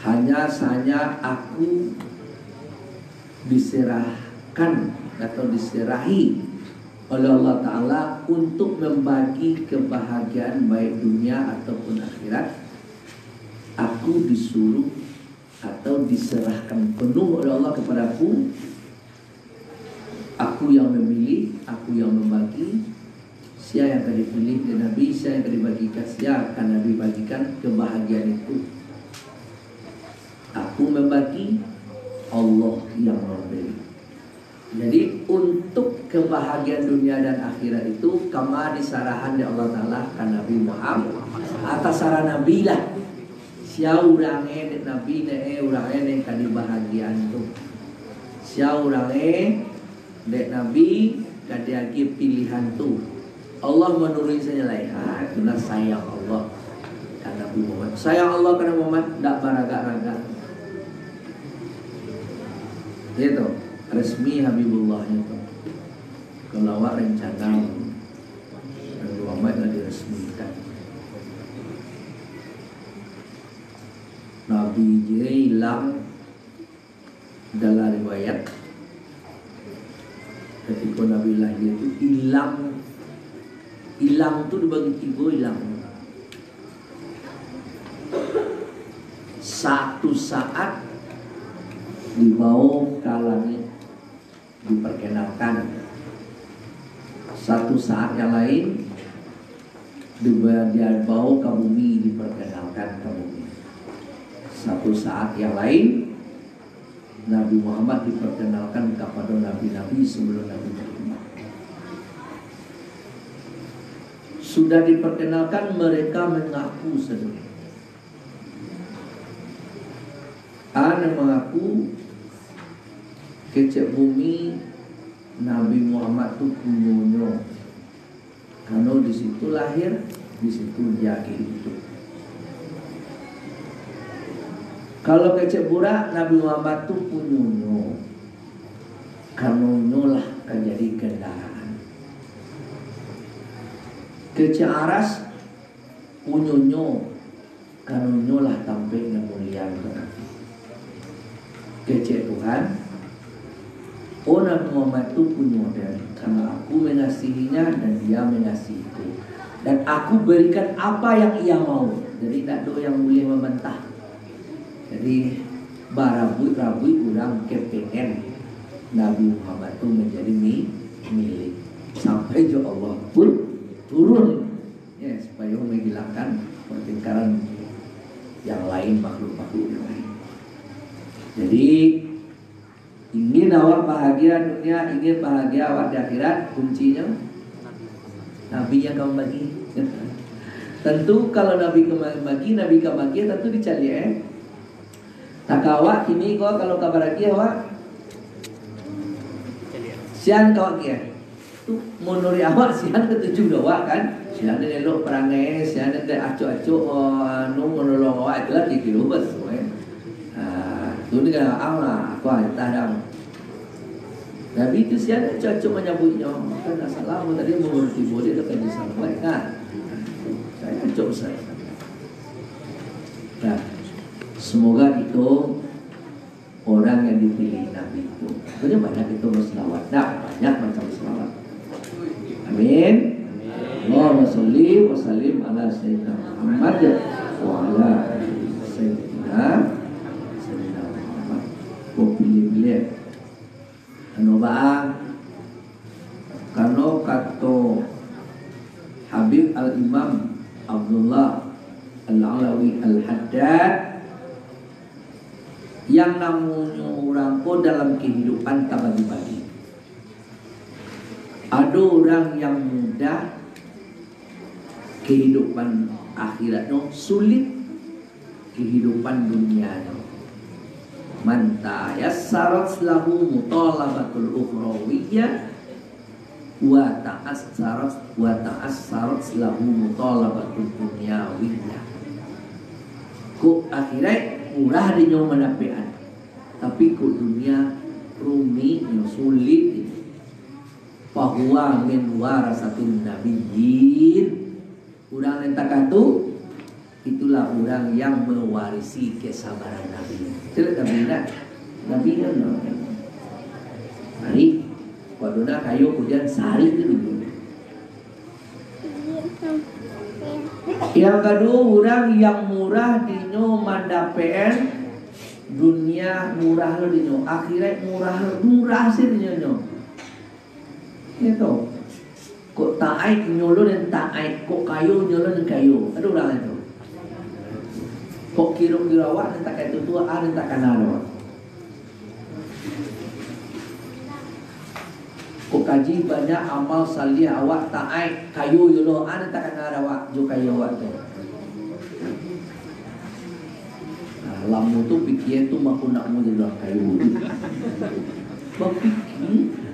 hanya saja aku diserahkan atau diserahi oleh Allah Ta'ala untuk membagi kebahagiaan baik dunia ataupun akhirat. Aku disuruh atau diserahkan penuh oleh Allah kepadaku. Aku yang memilih, aku yang membagi. Siapa yang akan dipilih oleh Nabi, siapa yang akan dibagikan, siapa akan Nabi bagikan kebahagiaan itu. Aku membagi, Allah yang memberi. Jadi untuk kebahagiaan dunia dan akhirat itu kama disarahan di Allah Ta'ala kan Nabi Muhammad atas saran Nabi lah. Sia urangnya dek Nabi ne urangnya ne kadi bahagiaan tu. Sia urangnya dek Nabi kadi lagi pilihan tu. Allah menurun saja lain. Itulah sayang Allah kan Nabi Muhammad. Sayang Allah karena Muhammad tak baraga-raga. Gitu. Resmi Habibullah itu. Kalau awak rencana dan Muhammad dah diresmikan. Nabi dia hilang dalam riwayat ketika Nabi lahir itu hilang. Hilang tu dibagi tiga hilang. Satu saat dibawa ke langit diperkenalkan, satu saat yang lain dia bawa ke bumi diperkenalkan ke bumi, satu saat yang lain Nabi Muhammad diperkenalkan kepada nabi-nabi sebelum Nabi Muhammad. Sudah diperkenalkan mereka mengaku sendiri. Ada mengaku kecek bumi Nabi Muhammad tu punyonyo. Karena di situ lahir, di situ dia hidup. Kalau kecek burak Nabi Muhammad tu punyonyo. Karena lah akan jadi kendaraan. Kecek aras punyonyo. Karena lah tampil kemuliaan berarti. Kecek Tuhan. Oh Nabi Muhammad itu punya model. Karena aku mengasihinya dan dia mengasihiku. Dan aku berikan apa yang ia mau. Jadi tak ada yang boleh membantah. Jadi barabut-rabut orang kepengen Nabi Muhammad itu menjadi milik. Sampai jo Allah pun turun ya, supaya menghilangkan pertengkaran yang lain, makhluk-makhluk yang lain. Jadi ingin awak bahagia dunia, ingin bahagia awak di akhirat, kuncinya Nabi yang kamu bagi. Tentu kalau Nabi kamu bagi tentu dicari tak awak ini kau kalau kabar lagi awak sian kau kia tu menurut awak sian ketujuh doa kan, sian ada elok perangai, sian ada acuk-acuk menolong awak itulah kira bos. Tu ni kan Allah aku tak ada. Nabi itu siapa cocok menyambutnya. Kan assalamu tadi mengerti boleh dekat disampaikan. Saya cocok saya. Nah, semoga itu orang yang dipilih Nabi itu. Sebenarnya banyak itu berselawat. Nah, banyak macam selawat. Amin. Allahumma sholli wa sallim ala sayyidina Muhammad wa ala sayyidina pilih-pilih anu baang kano kato Habib Al-Imam Abdullah Al-Alawi Al-Haddad yang namanya orang pun dalam kehidupan tak bagi-bagi. Ada orang yang mudah kehidupan akhiratnya, sulit kehidupan dunianya. Man ta'assarat lahu mutalabatul ukhrawiyyah wa ta'assarat lahu mutalabatul dunyawiyyah. Ku akhirat murah di nyawa menapian, tapi ku dunia rumi yang sulit. Fahuwa min warasatin nabiyyin. Urang nentak tu itulah orang yang mewarisi kesabaran Nabi. Itulah Nabi kan. Hari wadona kayu hujan sehari itu dulu. Yang kedua, orang yang murah dino mandapean dunia murah lo dino, akhirat murah sih dino. Itu kok taai nyolo dan taai, kok kayu nyolo dan kayu. Ada orang itu. Kok kira-kira awak dan tak kayak itu ada tak kenal awak. Kok kaji banyak amal salih awak taai kayu nyolo ada tak kenal awak jo kayu awak tu. Lamu tu pikir tu maku nak mau jadi kayu. Berfikir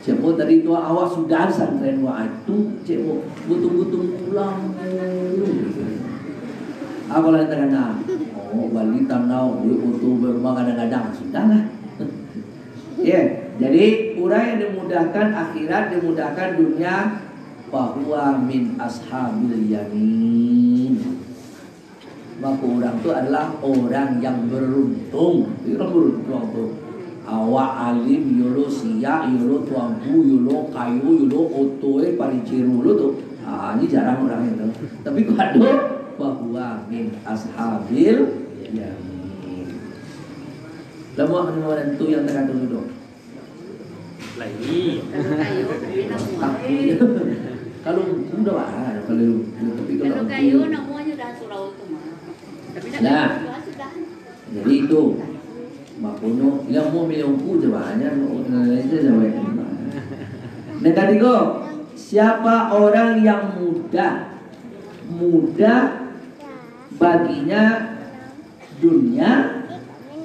cemo dari tua awak sudah santren wa itu cemo butung-butung pulang. Aku lah terkena. Oh balik tanau untuk bermain kadang-kadang sudahlah. Ya, jadi orang yang dimudahkan akhirat, dimudahkan dunia, bahwa min ashabil yamin. Maka orang itu adalah orang yang beruntung. Orang beruntung tu. Awak alim, yolo siak, yolo tuangku, yolo kayu, yolo otoe, pariciru lo tu. Ini jarang orang itu. Tapi kalau bahwa min ashabil yamin. Lama orang tu yang terkata dulu. Lagi. Kalau udah ada kalau tapi kalau kayu namanya dah surau tu mah. Tapi dah sudah. Jadi itu makuno yang mau milihku jawabnya itu jawabnya. Yang ketiga, siapa orang yang mudah baginya dunia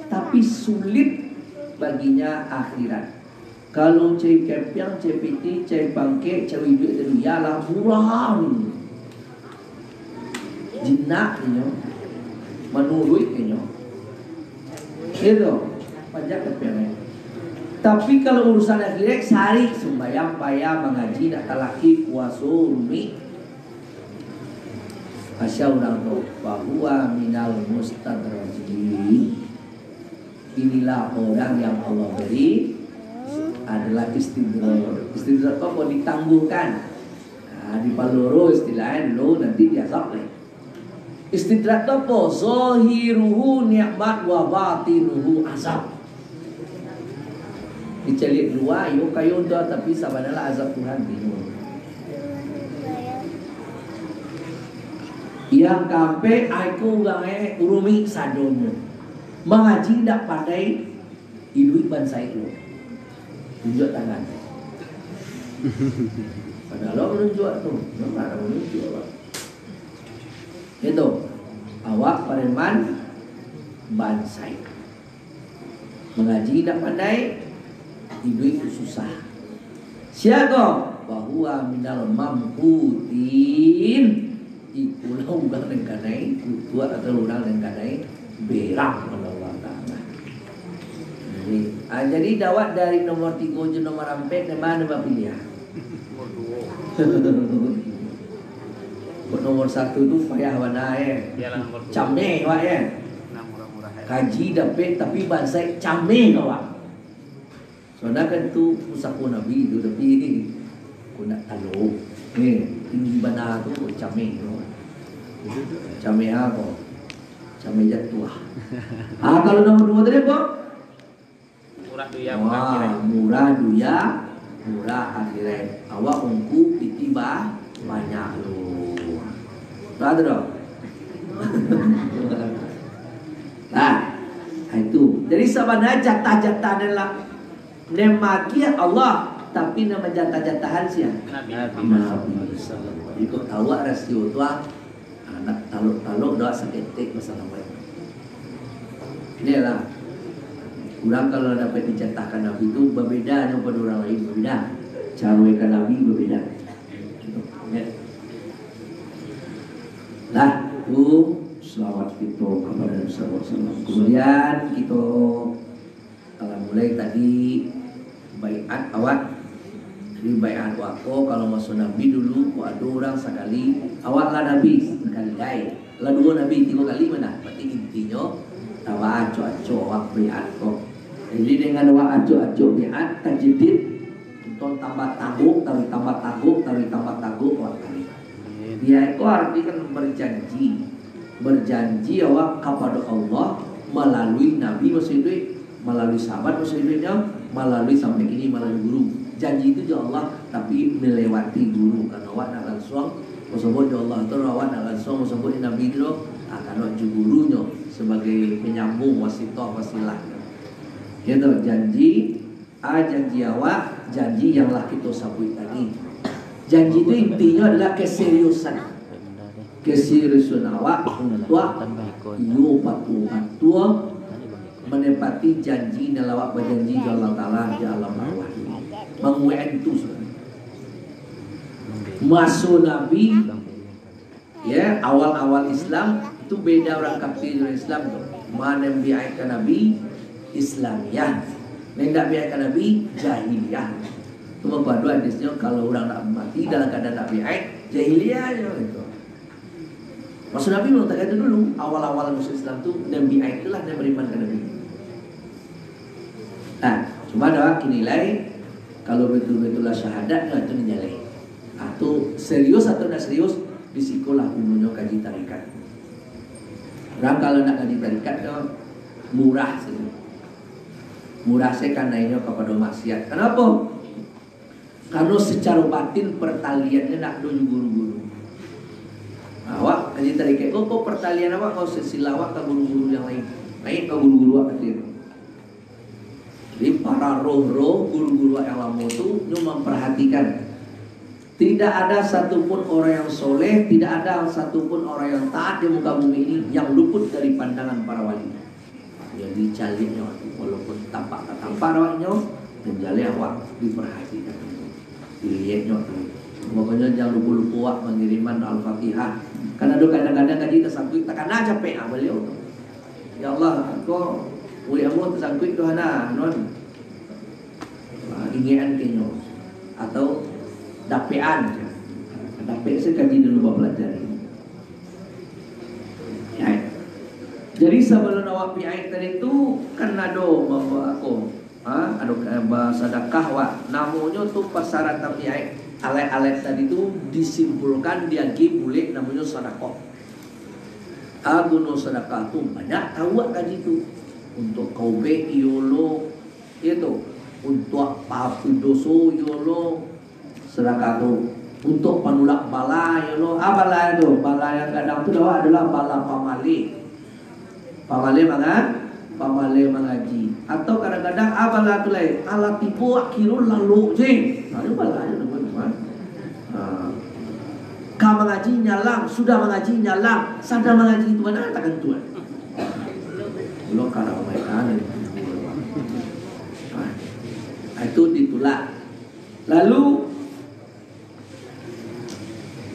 tapi sulit baginya akhirat. Kalau cai kepiang, cai piti, cai bangke, cai duit itu ialah murah. Jinak ini, menurut ini, itu pajak kepiang. Tapi kalau urusan akhirat sehari sembahyang payah mengaji nak talaki puasa umi. Asya orang tu bahwa minal mustadrajin. Inilah orang yang Allah beri adalah istidrak. Istidrak apa ditangguhkan. Di paloro istilahnya dulu nanti diazab leh. Istidrak apa? Zahiruhu nikmat wa batinuhu azab. Dicelik dua, yo kayu dah tapi sabadalah azab Tuhan bingung. Yang kampe aku gange urumi sadono. Mengaji dak pandai idui bangsa itu. Tunjuk tangan. Padahal lo menunjuk tu, mana menunjuk lah. Itu awak pareman bansai. Mengaji tak pandai, ibu itu susah. Siapa? Bahwa minal mamputin ikulah ugang dan kanai, kutua atau orang dan kanai berak Allah Ta'ala. Jadi dawat dari nomor 3 je nomor 4 mana pilih? Nomor 1 tu payah mana camne awak ya. Kaji dapat tapi bahasa camne awak. Soalnya kan tu usahaku Nabi tu tapi aku nak tahu. Tinggi benar tu camne. Camne apa? Camne jatuh. Kalau nomor 2 tadi apa? Murah duya, murah akhirat. Awak ungku itiba banyak lu. Tak ada dong. Nah, itu. Jadi sebenarnya jatah-jatah adalah nemaki Allah, tapi nama jatah-jatahan siapa? Nabi. Ikut tahu rasio tua anak taluk-taluk doa seketik masalah baik. Inilah. Orang kalau dapat dijatahkan Nabi itu berbeda dengan orang lain, berbeda. Cara ikan Nabi berbeda. Nah, itu selawat kita kepada Nabi SAW. Kemudian kita mulai tadi baiat awak. Jadi baiat wako kalau masuk Nabi dulu, ada orang sekali awaklah Nabi sekali lain. Lah dua Nabi 3 kali mana? Berarti intinya tawa acok-acok awak biat kok. Jadi dengan awak acok-acok biat tajdid untuk tambah tangguh, tambah tangguh awak kali. Dia itu arti kan berjanji awak kepada Allah melalui Nabi maksudnya, melalui sahabat maksudnya, melalui sampai ini melalui guru. Janji itu ya Allah, tapi melewati guru. Karena awak nak langsung sebut ya Allah tu awak nak langsung sebut Nabi itu akan wajib gurunya sebagai penyambung wasitah wasilah. Itu janji awak, janji yang lah kita sebut tadi. Janji itu intinya adalah keseriusan awak untuk tua menepati janji dan lawak berjanji Allah Ta'ala di alam bawah. Menguat itu masuk Nabi ya, awal-awal Islam itu beda orang kafir dengan Islam tuh. Mana yang biarkan Nabi Islamiyah, tidak biarkan Nabi jahiliyah. Cuma pada hadisnya kalau orang nak mati dalam keadaan nak biat jahiliyah itu. Maksud Nabi mengatakan itu dulu, awal-awal masuk Islam tu dan biat itulah yang beriman ke Nabi. Nah, cuma ada nilai kalau betul-betullah syahadat itu dinilai. Atau serius atau tidak serius, disikolah umumnya kaji tarikat. Orang kalau nak kaji tarikat itu murah saja. Murah saya karena kepada maksiat. Kenapa? Karena secara batin pertaliannya nak doju guru-guru. Awak kaji tarikat, kok pertalian awak kau sesilawak ke guru-guru yang lain, naik ke guru-guru awak kecil. Jadi para roh-roh guru-guru yang lama itu memperhatikan tidak ada satupun orang yang soleh, tidak ada satupun orang yang taat di muka bumi ini yang luput dari pandangan para wali. Jadi jalihnya walaupun tampak awaknya, dan jalih awak diperhatikan, dilihatnya. Pokoknya jangan lupa awak mengiriman Al-Fatihah. Karena kadang-kadang kaji tersangkut, takkan aja capek beliau. Ya Allah, kau Wiamu tersangkut tu hana non ingian kenyo atau dapean. Dape saya kaji dulu bawa belajar. Ya. Jadi sebelum awak piai tadi tu kan ado bawa aku, ado sedekah wak. Namanya tu pasaran piai. Alet-alet tadi tu disimpulkan dia boleh namanya sedekah. Aguno sedekah tu banyak tahu kaji tu. Untuk kaube yolo itu, untuk papidoso yolo sedekah tu, untuk penolak bala yolo. Bala itu, bala yang kadang tu adalah bala pamali. Pamali mengaji. Atau kadang-kadang bala tu lain, ala tipu akhirul lalu jeng. Ada bala itu teman-teman. Kau mengaji nyalang, sudah mengaji nyalang, sadar mengaji itu mana takkan tuan. Lo kalau mereka itu ditolak. Lalu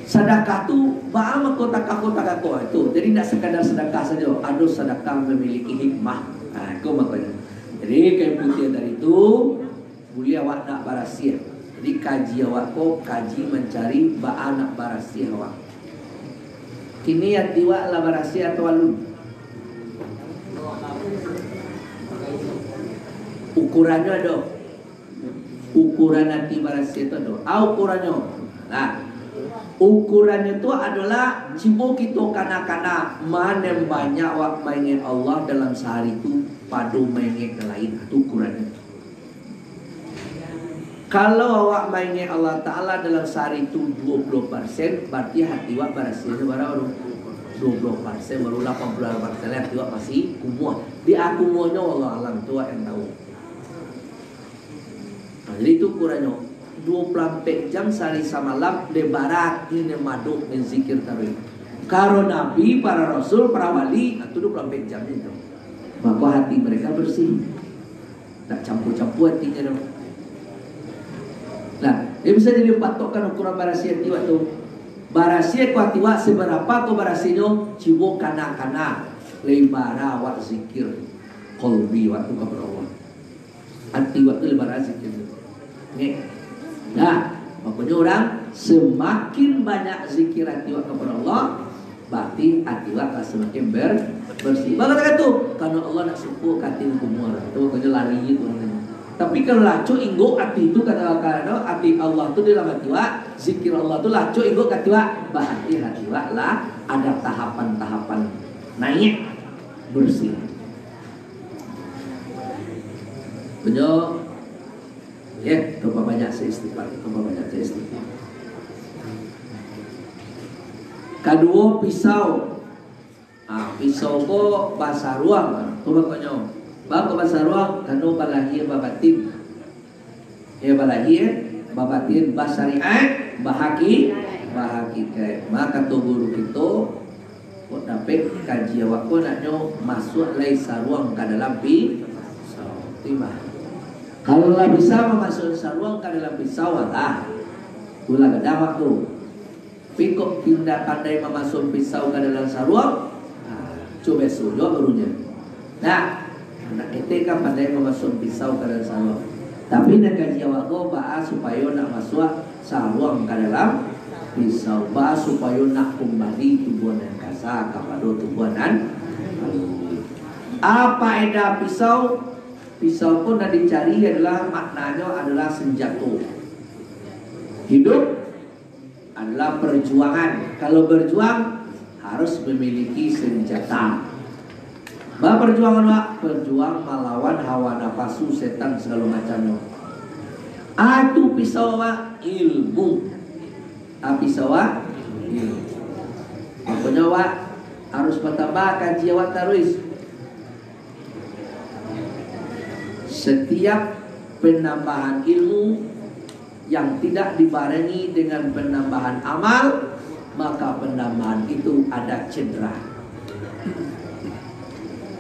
sedekah tu baam kota-kota itu. Jadi tidak sekadar sedekah saja, ada sedekah memiliki hikmah. Itu makanya. Jadi kayak putih dari itu boleh awak nak barasia. Jadi kaji awak kok kaji mencari anak barasia awak. Kini ya tiwa lah barasia atau alun. Ukurannya ada. Ukuran hati barasia itu ada. Ukurannya. Nah, ukurannya itu adalah cibo kita kana-kana mana banyak wak mainin Allah dalam sehari itu padu mainin yang lain. Itu ukurannya. Kalau awak mainin Allah Ta'ala dalam sehari itu 20%, berarti hati wak barasia itu berapa? 20%, baru 80% hati wak masih kumuh. Di akumuhnya Allah alam tua yang tahu. Nah, jadi itu ukurannya 24 jam sehari semalam lebarat ini madu dan zikir tarwih. Karo Nabi, para Rasul, para wali itu 24 jam itu. Maka hati mereka bersih. Tak campur-campur hatinya dong. Nah, dia bisa jadi patokan ukuran barasia tiwa tu. Barasia kuat tiwa seberapa tu barasinya cibo kana-kana lebara wa zikir qalbi waktu kepada Allah. Hati waktu lebara zikir. Nah, makanya orang semakin banyak zikir hati kepada Allah, berarti hati wak semakin bersih. Bagaimana tu? Karena Allah nak suku katin kumur. Tu kerja lari itu. Tapi kalau lacu inggo hati itu kata hati Allah tu dalam hati wak, zikir Allah tu lacu inggo hati wak, berarti hati wak lah ada tahapan-tahapan naik bersih. Betul. Ya, coba banyak seistighfar, coba banyak seistighfar. Kedua pisau. Pisau ko bahasa ruang. Coba konyo. Bako bahasa ruang kanu balahir babatin. Balahir babatin basariat bahaki kai. Maka tu guru kita kok dapat kaji awak ko naknyo masuk lai saruang ke dalam pisau. Timah. Kalau lah bisa memasuk saruang ke dalam pisau lah. Tulah kedam waktu. Pikok pindah pandai memasuk pisau ke dalam saruang. Coba suyo barunya. Nah, anak ketika pandai memasuk pisau ke dalam saruang. Tapi nak kaji awak ko bahas supaya nak masuk saruang ke dalam pisau. Bahas supaya nak kembali tubuhan yang kasar kepada tubuhan yang halus. Apa edah pisau? Pisau pun nak dicari adalah maknanya adalah senjata. Hidup adalah perjuangan. Kalau berjuang harus memiliki senjata. Bah perjuangan wak, berjuang melawan hawa nafsu, setan segala macamnya. Atu pisau wak ilmu. Pisau wak ilmu. Pokoknya wak harus bertambah kaji wak terus. Setiap penambahan ilmu yang tidak dibarengi dengan penambahan amal, maka penambahan itu ada cedera.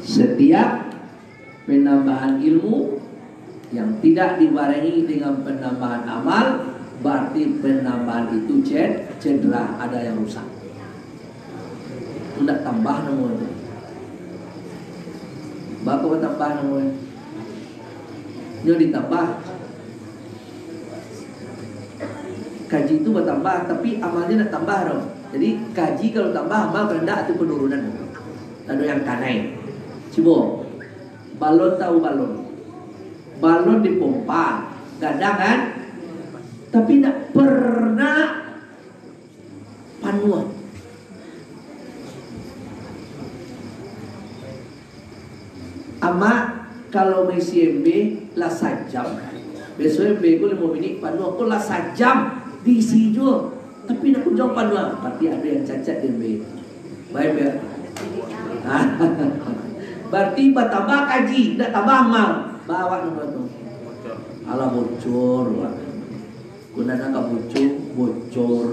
Setiap penambahan ilmu yang tidak dibarengi dengan penambahan amal, berarti penambahan itu cedera, ada yang rusak. Tidak tambah namanya. Bapak tambah namanya. Nyo ditambah. Kaji itu bertambah, tapi amalnya nak tambah dong. Jadi kaji kalau tambah, amal kalau tidak itu penurunan. Ada yang kanai. Coba, balon tahu balon. Balon dipompa, gadang kan? Tapi tidak pernah panuan. Ama kalau mesi MB lah sajam. Besok MB ko 5 minit panuan ko lah sajam. Diisi juga, tapi nak kunjung panuan. Berarti ada yang cacat di MB. Baik ya. Berarti bertambah kaji, tidak tambah amal. Bawa nombor tu. Alah bocor. Guna nak bocor.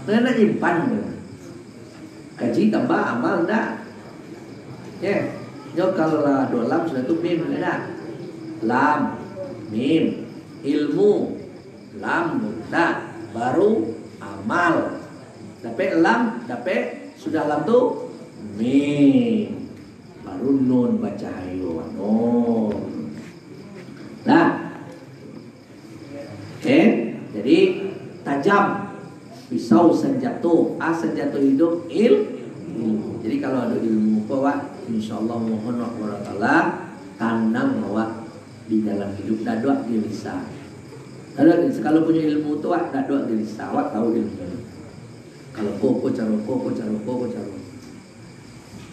Nak nyimpan. Kaji tambah amal dah. Ya, kalau lah dua lam sudah tu mim dah. Lam, mim. Ilmu lam dah baru amal. Dapat lam, dapat sudah lam tu mim baru nun baca hayo nun. Nah, jadi tajam pisau senjata, senjata hidup ilmu. Jadi kalau ada ilmu apa, insyaallah mohon Allah Taala tanam awak di dalam hidup dadua dia bisa. Kalau punya ilmu tu dadua dia bisa. Awak tahu ilmu. Kalau koko cara.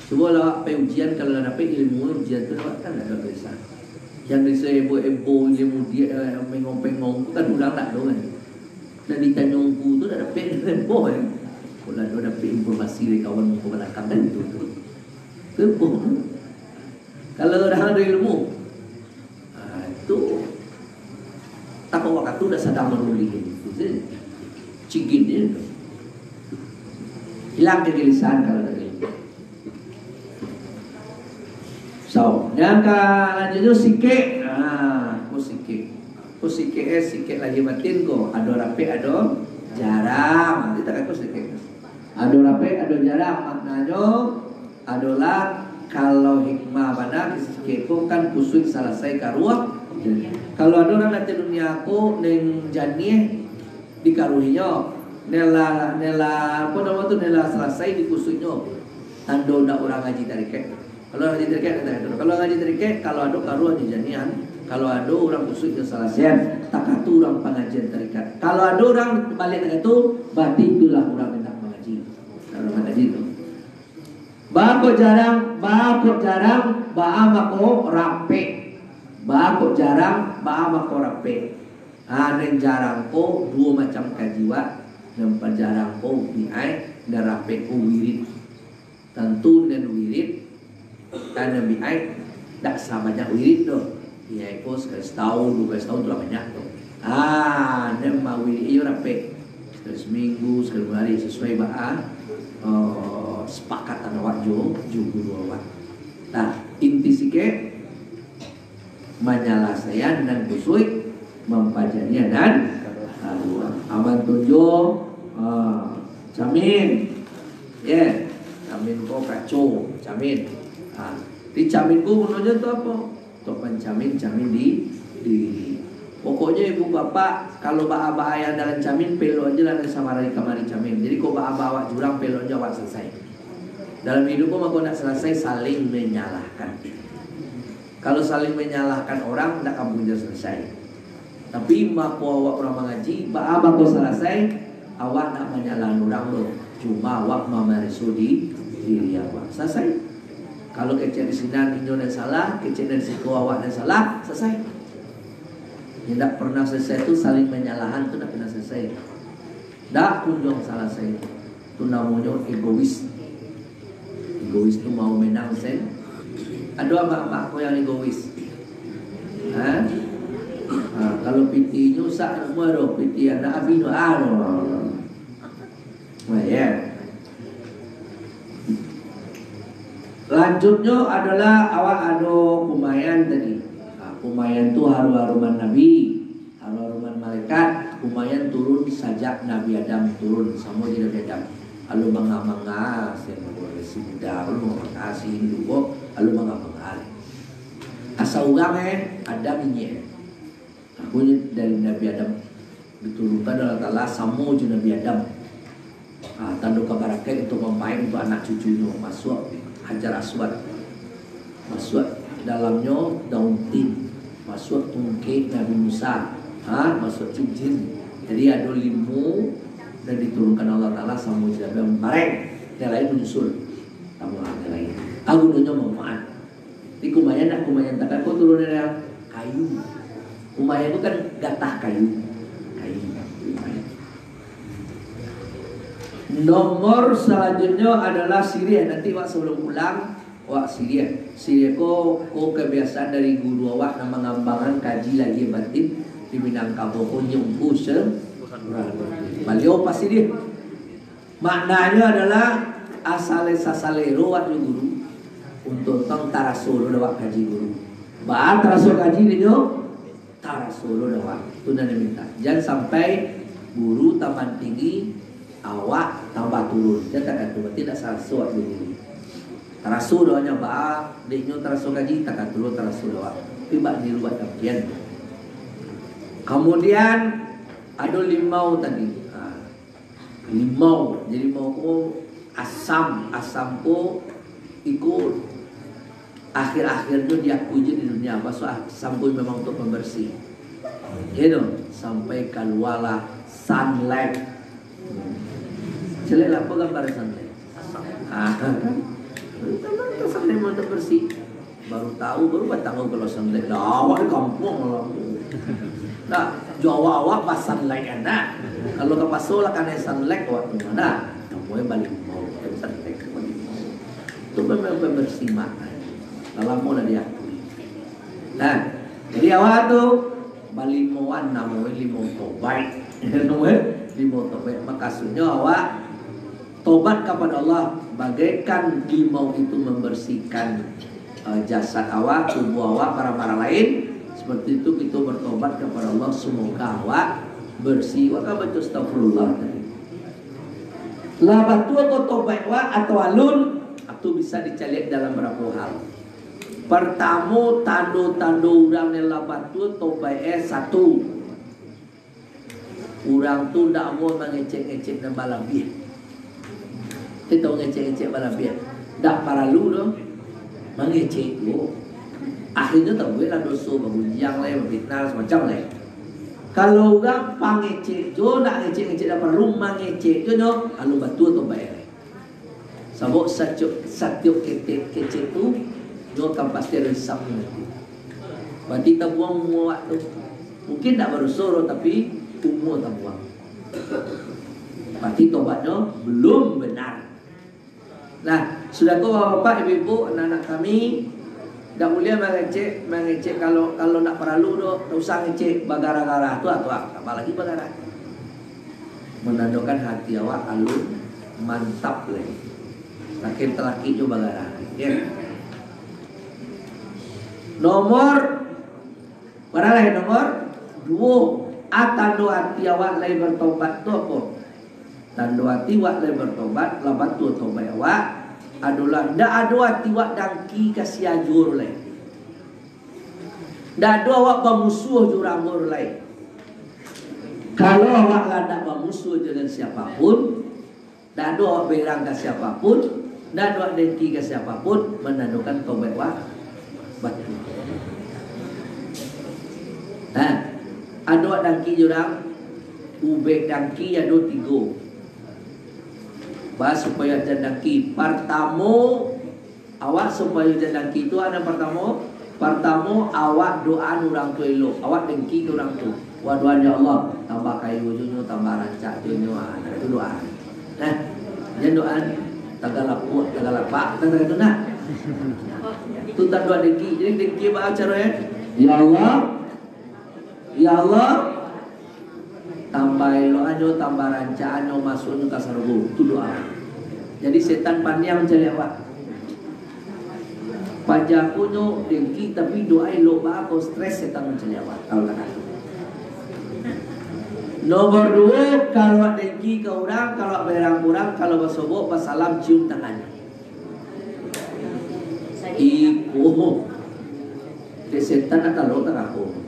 Cuba lah pergi ujian, kalau dapat ilmu ujian tu awak kan dadua bisa. Yang bisa ebo ilmu dia mengong-pengong kan ulang tak dong kan. Dan ditanya tu dah dapat ebo kan. Kalau dia dapat informasi dari kawan muka belakang kan itu. Ebo. Kalau dah ada ilmu itu tak waktu tu dah sadar menuli itu cigin dia tu hilang kegelisahan kalau ada ilmu. So yang lanjutnya sikit. Sikit lagi batin ko. Ada rapi, ada jarang. Nanti tak aku sikit. Ada rapi, ada jarang. Maknanya adalah kalau hikmah pada sikit ko kan kusuk selesai karuah. Kalau ada orang nanti dunia aku neng janih dikaruhinya nela apa nama tu nela selesai di kusutnya tando ndak orang ngaji tarik. Kalau ngaji tarik kalau ngaji tarik kalau ada karuan di janian, kalau ada orang kusutnya selesai tak atu orang pengajian tarikat. Kalau ada orang balik itu berarti itulah orang hendak mengaji. Kalau mengaji itu bako jarang baamako rape. Bako jarang baamako rape. Neng jarang ko dua macam kajiwa. Nampak jarang ko biai dan rape ko wirid. Tentu dan wirid karena biai tak sama banyak wirid doh. Biai ko sekali setahun, 12 tahun tu banyak doh. Dan mau wirid iyo rape sekali seminggu, sekali hari sesuai sepakatan awak guru awak. Nah inti sike menyalasaian dan kusui mempajanya dan aman tunjuk camin camin ko kacau camin di camin ko menurut tu apa topan camin di pokoknya ibu bapak kalau bapak ayah dalam camin pelo aja lah sama dari kamari camin. Jadi kau bapak awak jurang pelo aja awak selesai. Dalam hidup kau nak selesai saling menyalahkan. Kalau saling menyalahkan orang tak kamu bisa selesai. Tapi maku awak orang mengaji, bapak kau selesai, awak nak menyalahkan orang loh. Cuma awak memerisu di diri awak. Selesai. Kalau kecil di sini ninyo dan salah, kecil dari situ awak dan salah, selesai. Yang tak pernah selesai itu saling menyalahkan itu tak pernah selesai. Tak kunjung selesai. Itu namanya egois. Egois itu mau menang sen. Ada amak-amakku yang egois. Kalau piti nyusak semua doh, piti anak abinu Lanjutnya adalah awak ada kumayan tadi. Kumayan itu haru-haruman Nabi, haru-haruman malaikat. Kumayan turun sajak Nabi Adam turun sama di Nabi Adam. Alu manga-manga sen boleh sudah alu manga sin dulu alu manga-manga. Asa urang Adam ini. Aku dari Nabi Adam diturunkan oleh Allah sama je Nabi Adam. Tanda kebarakat untuk memain untuk anak cucunya masuk Hajar Aswad, masuk dalamnya daun tin, masuk tungkik Nabi Musa, masuk cincin. Jadi ada limu dan diturunkan Allah Taala sama je Nabi bareng. Yang lain menyusul, tamu yang lain. Aku dunia manfaat. Di kumayan takkan kau turun dari kayu. Kumayan itu kan gatah kayu. Nomor selanjutnya adalah sirih. Nanti wak sebelum pulang wak sirih. Sirih ko kebiasaan dari guru awak nama ngambangan kaji lagi batin di Minangkabau ko nyungku beliau pasti dia. Maknanya adalah asale-sasalero wak guru untuk tong tarasolo dawak kaji guru. Ba tarasolo kaji dia tarasolo dawak. Itu nanti minta. Jangan sampai guru taman tinggi awak tambah turun. Dia tak kata tidak salah suat dulu. Tarasu doanya ba deknyo tarasu gaji tak kata turun tarasu doa. Tapi ba di luar kapian. Kemudian ada limau tadi. Limau. Jadi mau ko asam ko ikut akhir-akhirnya dia puji di dunia. Maksud asam ko memang untuk pembersih. Gitu sampai kalwala sunlight. Jelek lah apa gambar sunlight. Memang sunlight mau bersih. Baru tahu kalau sunlight. Awak di kampung lah. Nah, Jawa awak pas sunlight enak. Kalau ke pasola kan sunlight waktu mana? Kamu balik mau sunlight balik mau. Itu memang pembersih mata. Lama lah diakui. Nah, jadi awak tu balik mauan namanya limau tobat. Namanya limau tobat. Maksudnya awak tobat kepada Allah bagaikan limau itu membersihkan jasad awak, tubuh awak, para lain. Seperti itu kita bertobat kepada Allah, semoga awak bersih. Waka baca astagfirullah tadi. Lah batu atau tobat wa atau alun itu bisa dicari dalam berapa hal. Pertama tando orang yang batu tobat satu. Orang tu tak mau mengecek-ngecek dan balabih. Kita ngecek-ngecek balabih. Tak perlu tu mengecek tu. Akhirnya tak boleh lah dosa berhujang lah, berfitnah semacam lah. Kalau orang pangecek jo nak ngecek-ngecek dapat rumah ngecek jo no, alu batu atau bayar. Sebab setiap kecek tu jo akan pasti resap nanti. Berarti tak buang waktu. Mungkin tak baru soro tapi umur tak buang. Berarti tobatnya belum benar. Nah, sudah kau bapak ibu anak-anak kami tak boleh mengecek kalau nak perlu tu tak usah ngecek bagara-gara tu apalagi bagara. Menandakan hati awak alun mantap lagi. Makin telaki jo bagara. Ya. Nomor berapa nomor 2 tanda hati awak lai bertobat tu apa? Tanda hati awak lai bertobat labat tu tobat awak adalah ndak ada hati awak dangki kasih ajur lai. Ndak ada awak bermusuh jurang mur lai. Kalau awak ndak bermusuh dengan siapapun, ndak ada awak berang ke siapapun, ndak ada awak dengki ke siapapun, menandakan tobat awak betul. Ada awak dangki jurang, ubek dangki ada 3. Bahas supaya jandaki. Pertama awak supaya jandaki itu ada pertama awak doa orang tu elok. Awak dengki ke orang tu. Wah doa ya Allah tambah kayu junyo tambah rancak junyo. Itu doa. Nah, jangan doa tagala puak tagala pak tagala itu nak. Itu tak doa dengki. Jadi dengki apa caranya? Ya Allah tambah eloanyo, tambah rancaanyo, masuknya ke sarbu. Itu doa. Jadi setan pandai mencari awak. Pajakunyo dengki tapi doa elo ba kau stres setan mencari awak. Kalau tak. Nomor 2 kalau dengki ke orang, kalau berang kurang, kalau bersobok pasalam cium tangannya. Iku. Di setan ada lo tak aku.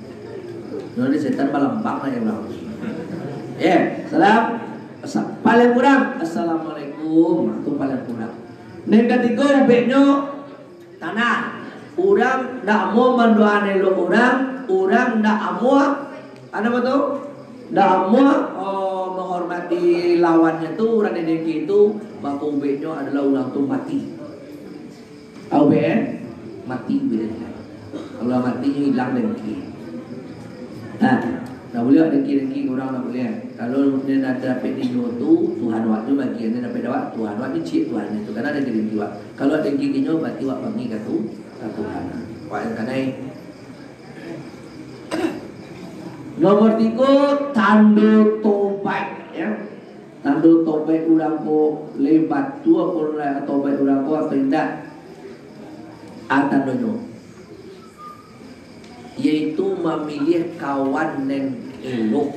Nanti setan balambak lah yang lalu. Salam. Paling kurang assalamualaikum. Itu paling kurang. Yang ketiga ubeknya tanah. Orang tak mau mendoakan elok orang tak mau ada apa tu? Tak mau menghormati lawannya tu. Orang yang itu maka ubeknya adalah orang tu mati. Ubek mati ubeknya. Kalau matinya hilang dengki. Tak boleh ada dengki orang tak boleh. Kalau dia nak dapat dino tu Tuhan waktu bagi dia dapat dapat Tuhan waktu cik Tuhan itu karena ada dengki wak. Kalau dengki dino berarti wak bagi ke Tuhan. Wak yang kanai. Nomor 3 tanda tobat ya. Tanda tobat orang ko lebat tu apa tobat orang ko atau tidak. Tandanya yaitu memilih kawan yang elok.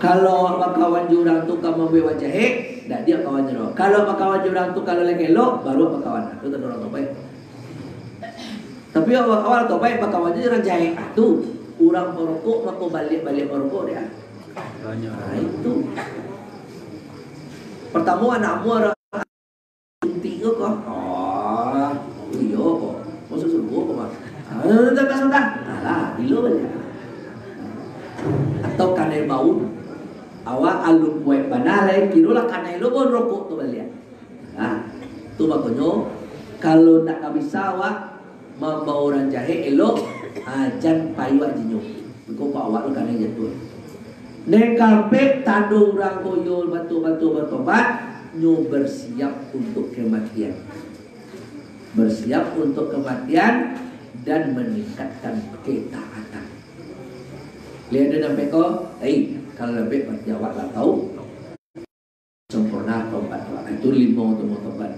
Kalau kawan jurang tu kamu bawa jahe, tak dia kawan jurang. Kalau kawan jurang tu kalau lagi elok, baru kawan. Itu tak orang tobat. Tapi awal tobat kawan jurang jahe. Tu orang merokok maka balik merokok dia. Itu. Pertama anakmu orang suntik ke kok? Iya kok. Masuk suruh kok mas. Sebentar. Alah, bila balik. Atau kanai bau. Awak aluk buat banalai, kirulah kanai lo pun rokok tu balik. Tu makanya kalau nak bisa awak membawa orang jahe elok, jangan payuak jinyo. Kau awak lo kanai jatuh. Nekalpe tandung orang koyol batu bertobat, nyo bersiap untuk kematian. Bersiap untuk kematian dan meningkatkan ketaatan. Lihat dia sampai kau, kalau lebih pasti awak lah tahu sempurna tobat awak. Itu 5 untuk tobat.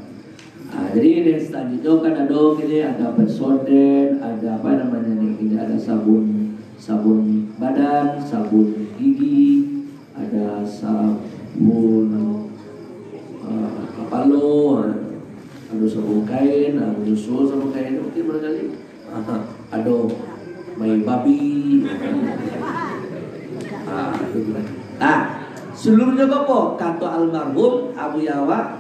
Jadi ini selanjutnya kan ada persoden, ada apa namanya ini, ada sabun badan, sabun gigi, ada sabun kepala, ada sabun kain, ada nyusul sabun kain mungkin barangkali. Ada mai babi. Nah, seluruhnya apa? Kata almarhum Abu Yawa,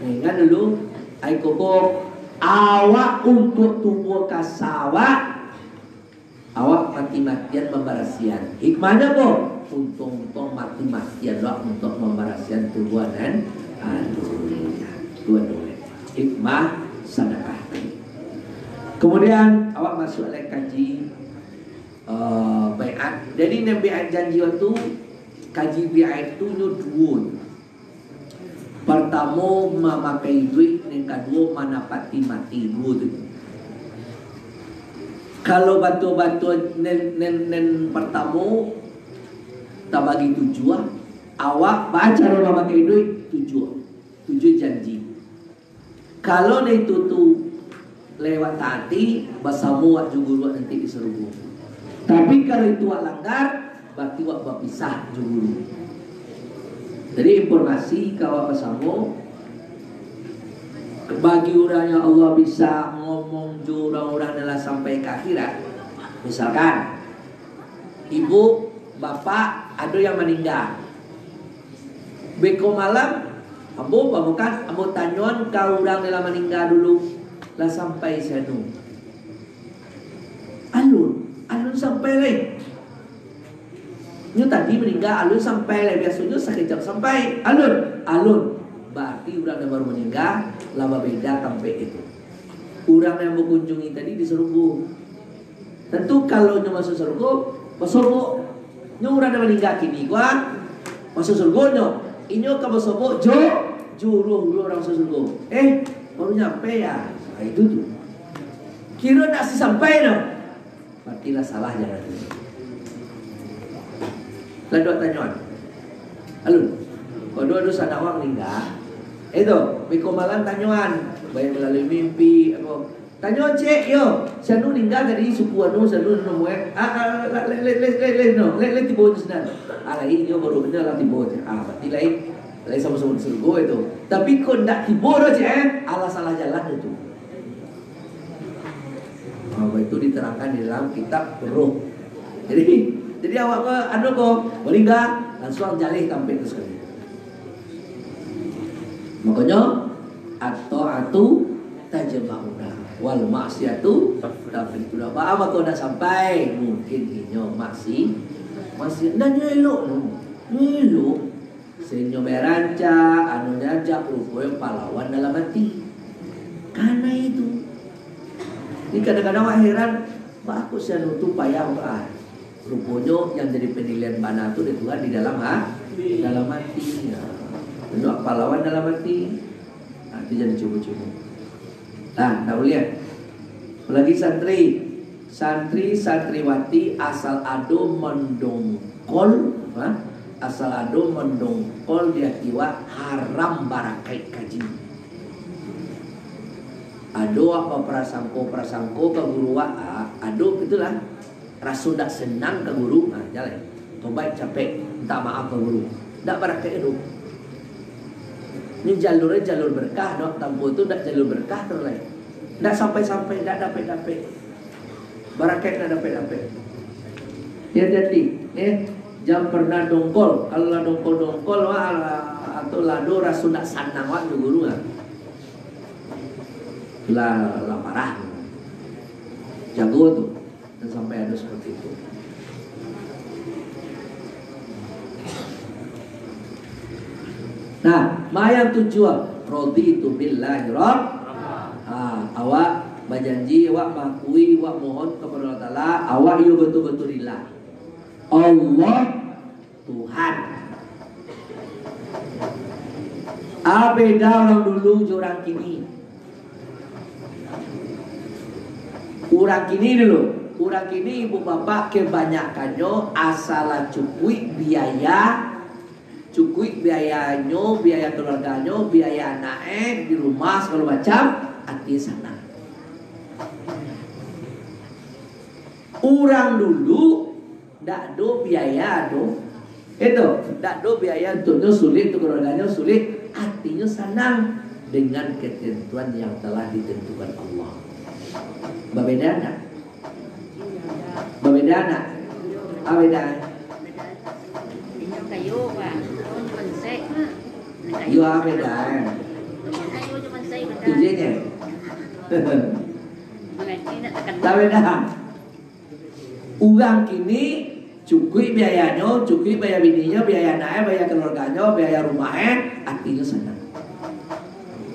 ingat dulu, ai koko awak untuk tubuh kasawak, awak mati-matian membarasian. Hikmahnya apa? Untung mati-matian lah untuk membarasian tubuh dan dunia. Dua-dua. Hikmah sedekah. Kemudian awak masuk oleh kaji baiat. Jadi biat janji waktu kaji biat itu dua. Pertama memakai duit, yang kedua menapati mati dua tu. Kalau batu-batu nen pertama tak bagi tujuan, awak baca memakai duit tujuan janji. Kalau itu tu lewat hati, basamu wak juguru nanti diserubu. Tapi kalau itu wak langgar, berarti wak berpisah juguru. Jadi informasi kalau bersama bagi orang yang Allah bisa ngomong ju orang-orang adalah sampai ke akhirat. Misalkan ibu, bapak ada yang meninggal. Beko malam, ambo bangunkan, ambo tanyon kau orang adalah meninggal dulu lah sampai senu. Alun sampai leh. Nyo tadi meninggal alun sampai lah, biasanya sekejap sampai alun berarti orang yang baru meninggal lama beda sampai itu. Orang yang mengunjungi tadi di surga. Tentu kalau nyo masuk surga, nyo orang yang meninggal kini gua masuk surga nyo. Inyo ka masuk juru orang masuk surga. Baru nyampe ya. Nah, itu tuh. Kira nak sampai no. Berarti lah salah jangan itu. Lalu tanyaan, alun, kalau ada sanak awak meninggal, itu, miko malam tanyaan, bayang melalui mimpi, apa? Tanyaan cek yo, sanu meninggal dari suku anu, sanu nemu le tibo itu senar, lagi yo baru benar lah tibo, berarti lain sama-sama surga itu. Tapi kau tidak tibo cek, Allah salah jalan itu. Itu diterangkan di dalam kitab Ruh. Jadi awak ke anu kok meninggal langsung jalih sampai terus sekali. Makanya at-ta'atu tajma'una wal ma'siyatu tafiquna. Apa kau dah sampai mungkin inyo masih dan elok elok senyo beranca anu nyajak rupoyo pahlawan dalam hati. Karena itu ini kadang-kadang awak heran, aku saya nutup payah rupanya yang jadi penilaian mana itu Tuhan di dalam hati. Bentuk pahlawan dalam hati. Nanti jadi coba-coba. Nah, tahu lihat. Lagi santriwati asal ado mendongkol, asal ado mendongkol dia kiwa haram barakai kaji. Ado apa prasangko ke guru ado gitulah. Rasul tak senang ke guru, jalan. Tobat capek, minta maaf ke guru. Tak barakai itu. Ini jalurnya jalur berkah, dok. Tampu itu tak jalur berkah terlalu. Tak sampai-sampai, tak dapat. Barakai tak dapat. Ya jadi, jam pernah dongkol. Kalau lah dongkol atau lado Rasul tak senang ke guru lah parah. Jago tuh. Dan sampai ada seperti itu. Nah, mayang tujuan rodi itu billahi rabb. Awak berjanji, awak mengakui, awak mohon kepada Allah Taala, awak yo betul-betul lillah. Allah Tuhan. Beda orang dulu orang kini. Orang kini dulu. Kurang kini ibu bapak kebanyakannya asal cukui biayanya, biaya keluarganya, biaya anaknya di rumah segala macam, arti sana. Orang dulu ndak do biaya do, itu ndak do biaya untuknya sulit, untuk keluarganya sulit, artinya senang dengan ketentuan yang telah ditentukan Allah. Berbeda anak. Beda. kayu Pak. Oh cuma sek. Yo apa dah? Kayu cuma sek betul. Tujuannya. Mengaji nak tekan. Tahu dah. Orang kini cukup biayanya, cukup biaya bininya, biaya anaknya, biaya keluarganya, biaya rumahnya, artinya senang.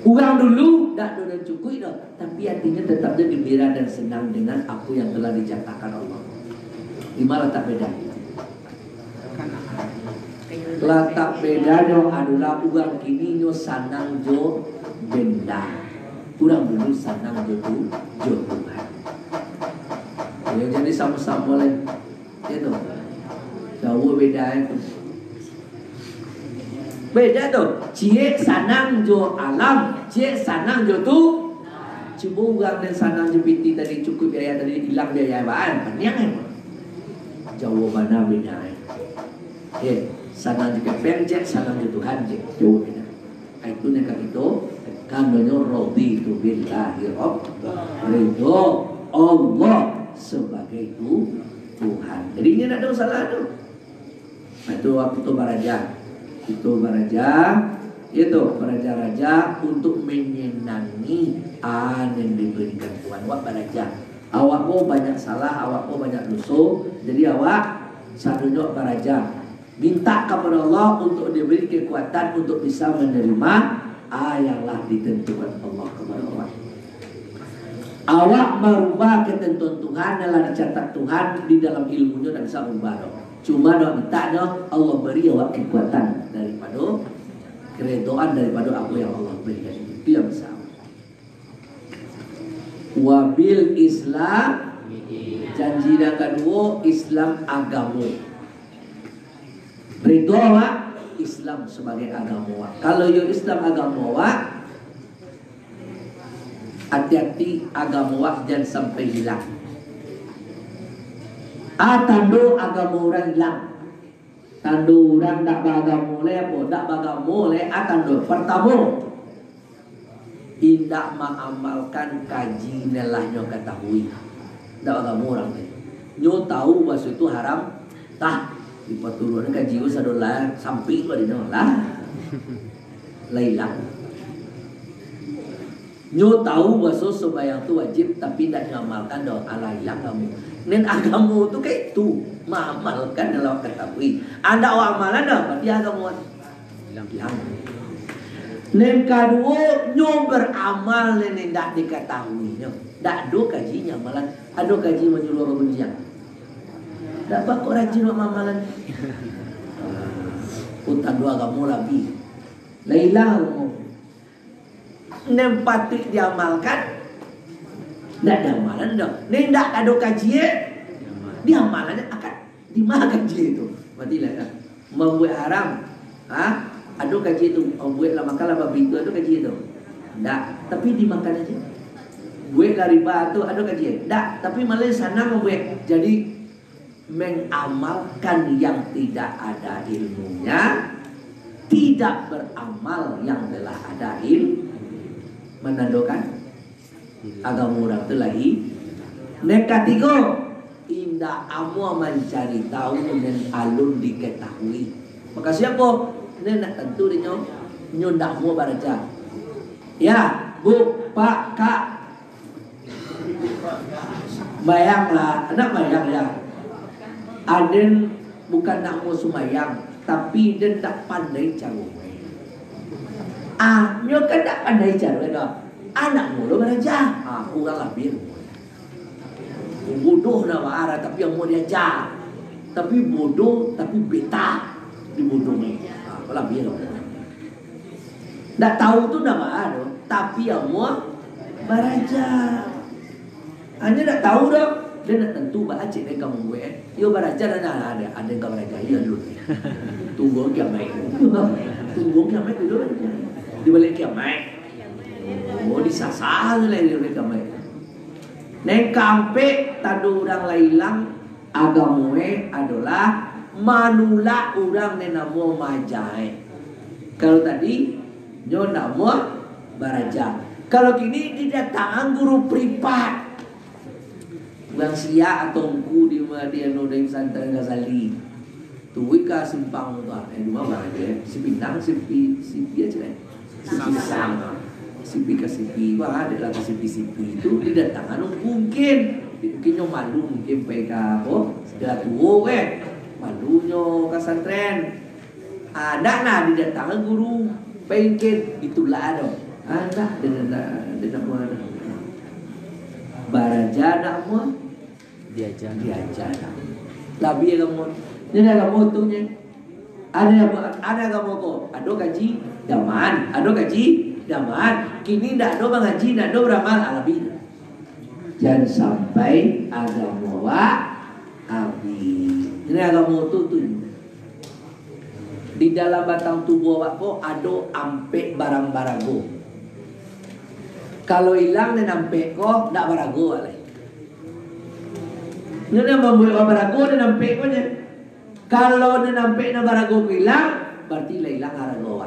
Orang dulu tak ada cukup dah, tapi hatinya tetap dia gembira dan senang dengan apa yang telah dicatatkan Allah. Di mana letak beda? Letak bedanya adalah orang kini nyo senang jo benda, orang dulu senang jo Tuhan. Ya, jadi sama-sama lah, itu jauh beda itu. Beda tuh, cie sanang jo alam, cie sanang jo tu. Cuba orang dan sanang jo piti tadi cukup biaya tadi hilang biaya bahan, panjang kan? Jauh mana beda? Sanang juga pencet, sanang jo Tuhan je, jauh beda. Itu nekak itu, kandanya rodi itu billahi rob, ridho Allah sebagai itu Tuhan. Jadi ini tidak ada salah tu. Itu waktu itu baraja. Itu baraja untuk menyenangi yang diberikan Tuhan. Awak baraja. Awak mau banyak salah, awak mau banyak dosa. Jadi awak satunya baraja. Minta kepada Allah untuk diberi kekuatan untuk bisa menerima yang telah ditentukan Allah kepada awak. Awak merubah ketentuan Tuhan adalah dicatat Tuhan di dalam ilmunya dan bisa merubah dong. Cuma doa minta dong Allah beri awak kekuatan daripada keredoan daripada apa yang Allah berikan. Itu yang bisa. Wabil Islam janji yang kedua Islam agama. Ridho Islam sebagai agama. Kalau yo Islam agama hati-hati agama wak jangan sampai hilang. Tando agama orang hilang. Tando orang tak beragama le apa? Tak beragama le tando. Pertama, tidak mengamalkan kaji nelahnya ketahui. Tak beragama orang le. Nyo tahu bahasa itu haram. Tah di paturuan kaji us adalah sampai pada lah. Hilang. Nyo tahu bahasa sembahyang itu wajib tapi tidak mengamalkan doa ala hilang kamu. Nen agama itu kayak itu mengamalkan dalam ketahui. Anda amalan dah berarti agama hilang. Nen kedua nyo beramal nen tidak diketahui nyo. Tak ada kajinya malah ada kaji menyuruh orang berjiang. Tak bakal rajin amalan. Utang dua agama lagi. Hilang. Nempati diamalkan, tidak diamalkan dong. Tidak ada kajian, diamalkan akan dimakan kaji itu. Berarti lah, membuat haram, ada kaji itu, membuat lah makan lah babi itu, ada kaji itu. Tidak, tapi dimakan aja. Buat lah riba itu, ada kajian. Tidak, tapi malah sana membuat. Jadi mengamalkan yang tidak ada ilmunya, tidak beramal yang telah ada ilmu. Menandakan agama orang itu lagi. Yang ketiga, indah amu mencari tahu dan alun diketahui. Maka siapa? Ini nak tentu dia ndak mau baca. Ya, bu, pak, kak, bayanglah, anak bayang ya. Aden bukan nak mau sumayang, tapi dia tak pandai cara. Nyo kan tak pandai cara dah. Anak mulu belajar. Kurang lebih. Bodoh nak arah tapi yang mau diajar. Tapi bodoh tapi beta dibodohi. Kalau lebih lah. Tak tahu tu nak ada, tapi yang mau belajar. Hanya tak tahu dah. Dia nak tentu baca cik kamu gue. Yo belajar ada kau belajar ya dulu. Tunggu kiamat. Tunggu kiamat dulu. Di balik kiamat. Oh disasar lah di balik kiamat. Neng kampe tadu orang lailang agamoe adalah manula orang nenamo majai. Kalau tadi nyo namo baraja. Kalau kini didatang guru privat. Bang sia atau ngku di Madinah Nodai Pesantren Ghazali. Tuwi ka simpang tu dua orang aja. Si Pinang, si Pi aja deh. Si Pisang. Si Pi ke si Pi, wah ada lah si Pi itu didatangkan mungkin nyo malu mungkin PK oh sudah tua malunya ke santren. Ada nah didatangkan guru pengkin itulah ada. Ada dengan mana? Baraja nak mu diajar. Labi kamu. Ini kamu tuhnya. Ada kamu kok. Ada gaji daman. Kini ndak do mengaji, ndak do beramal alabi. Jangan sampai agama wa abi. Ini agama tuh. Di dalam batang tubuh awak kok ada ampe barang-barang go. Kalau hilang dan ampe kok ndak barago alai. Ini membuat barago dan ampe kok. Kalau dia nampak na barago hilang, berarti hilang haragowa.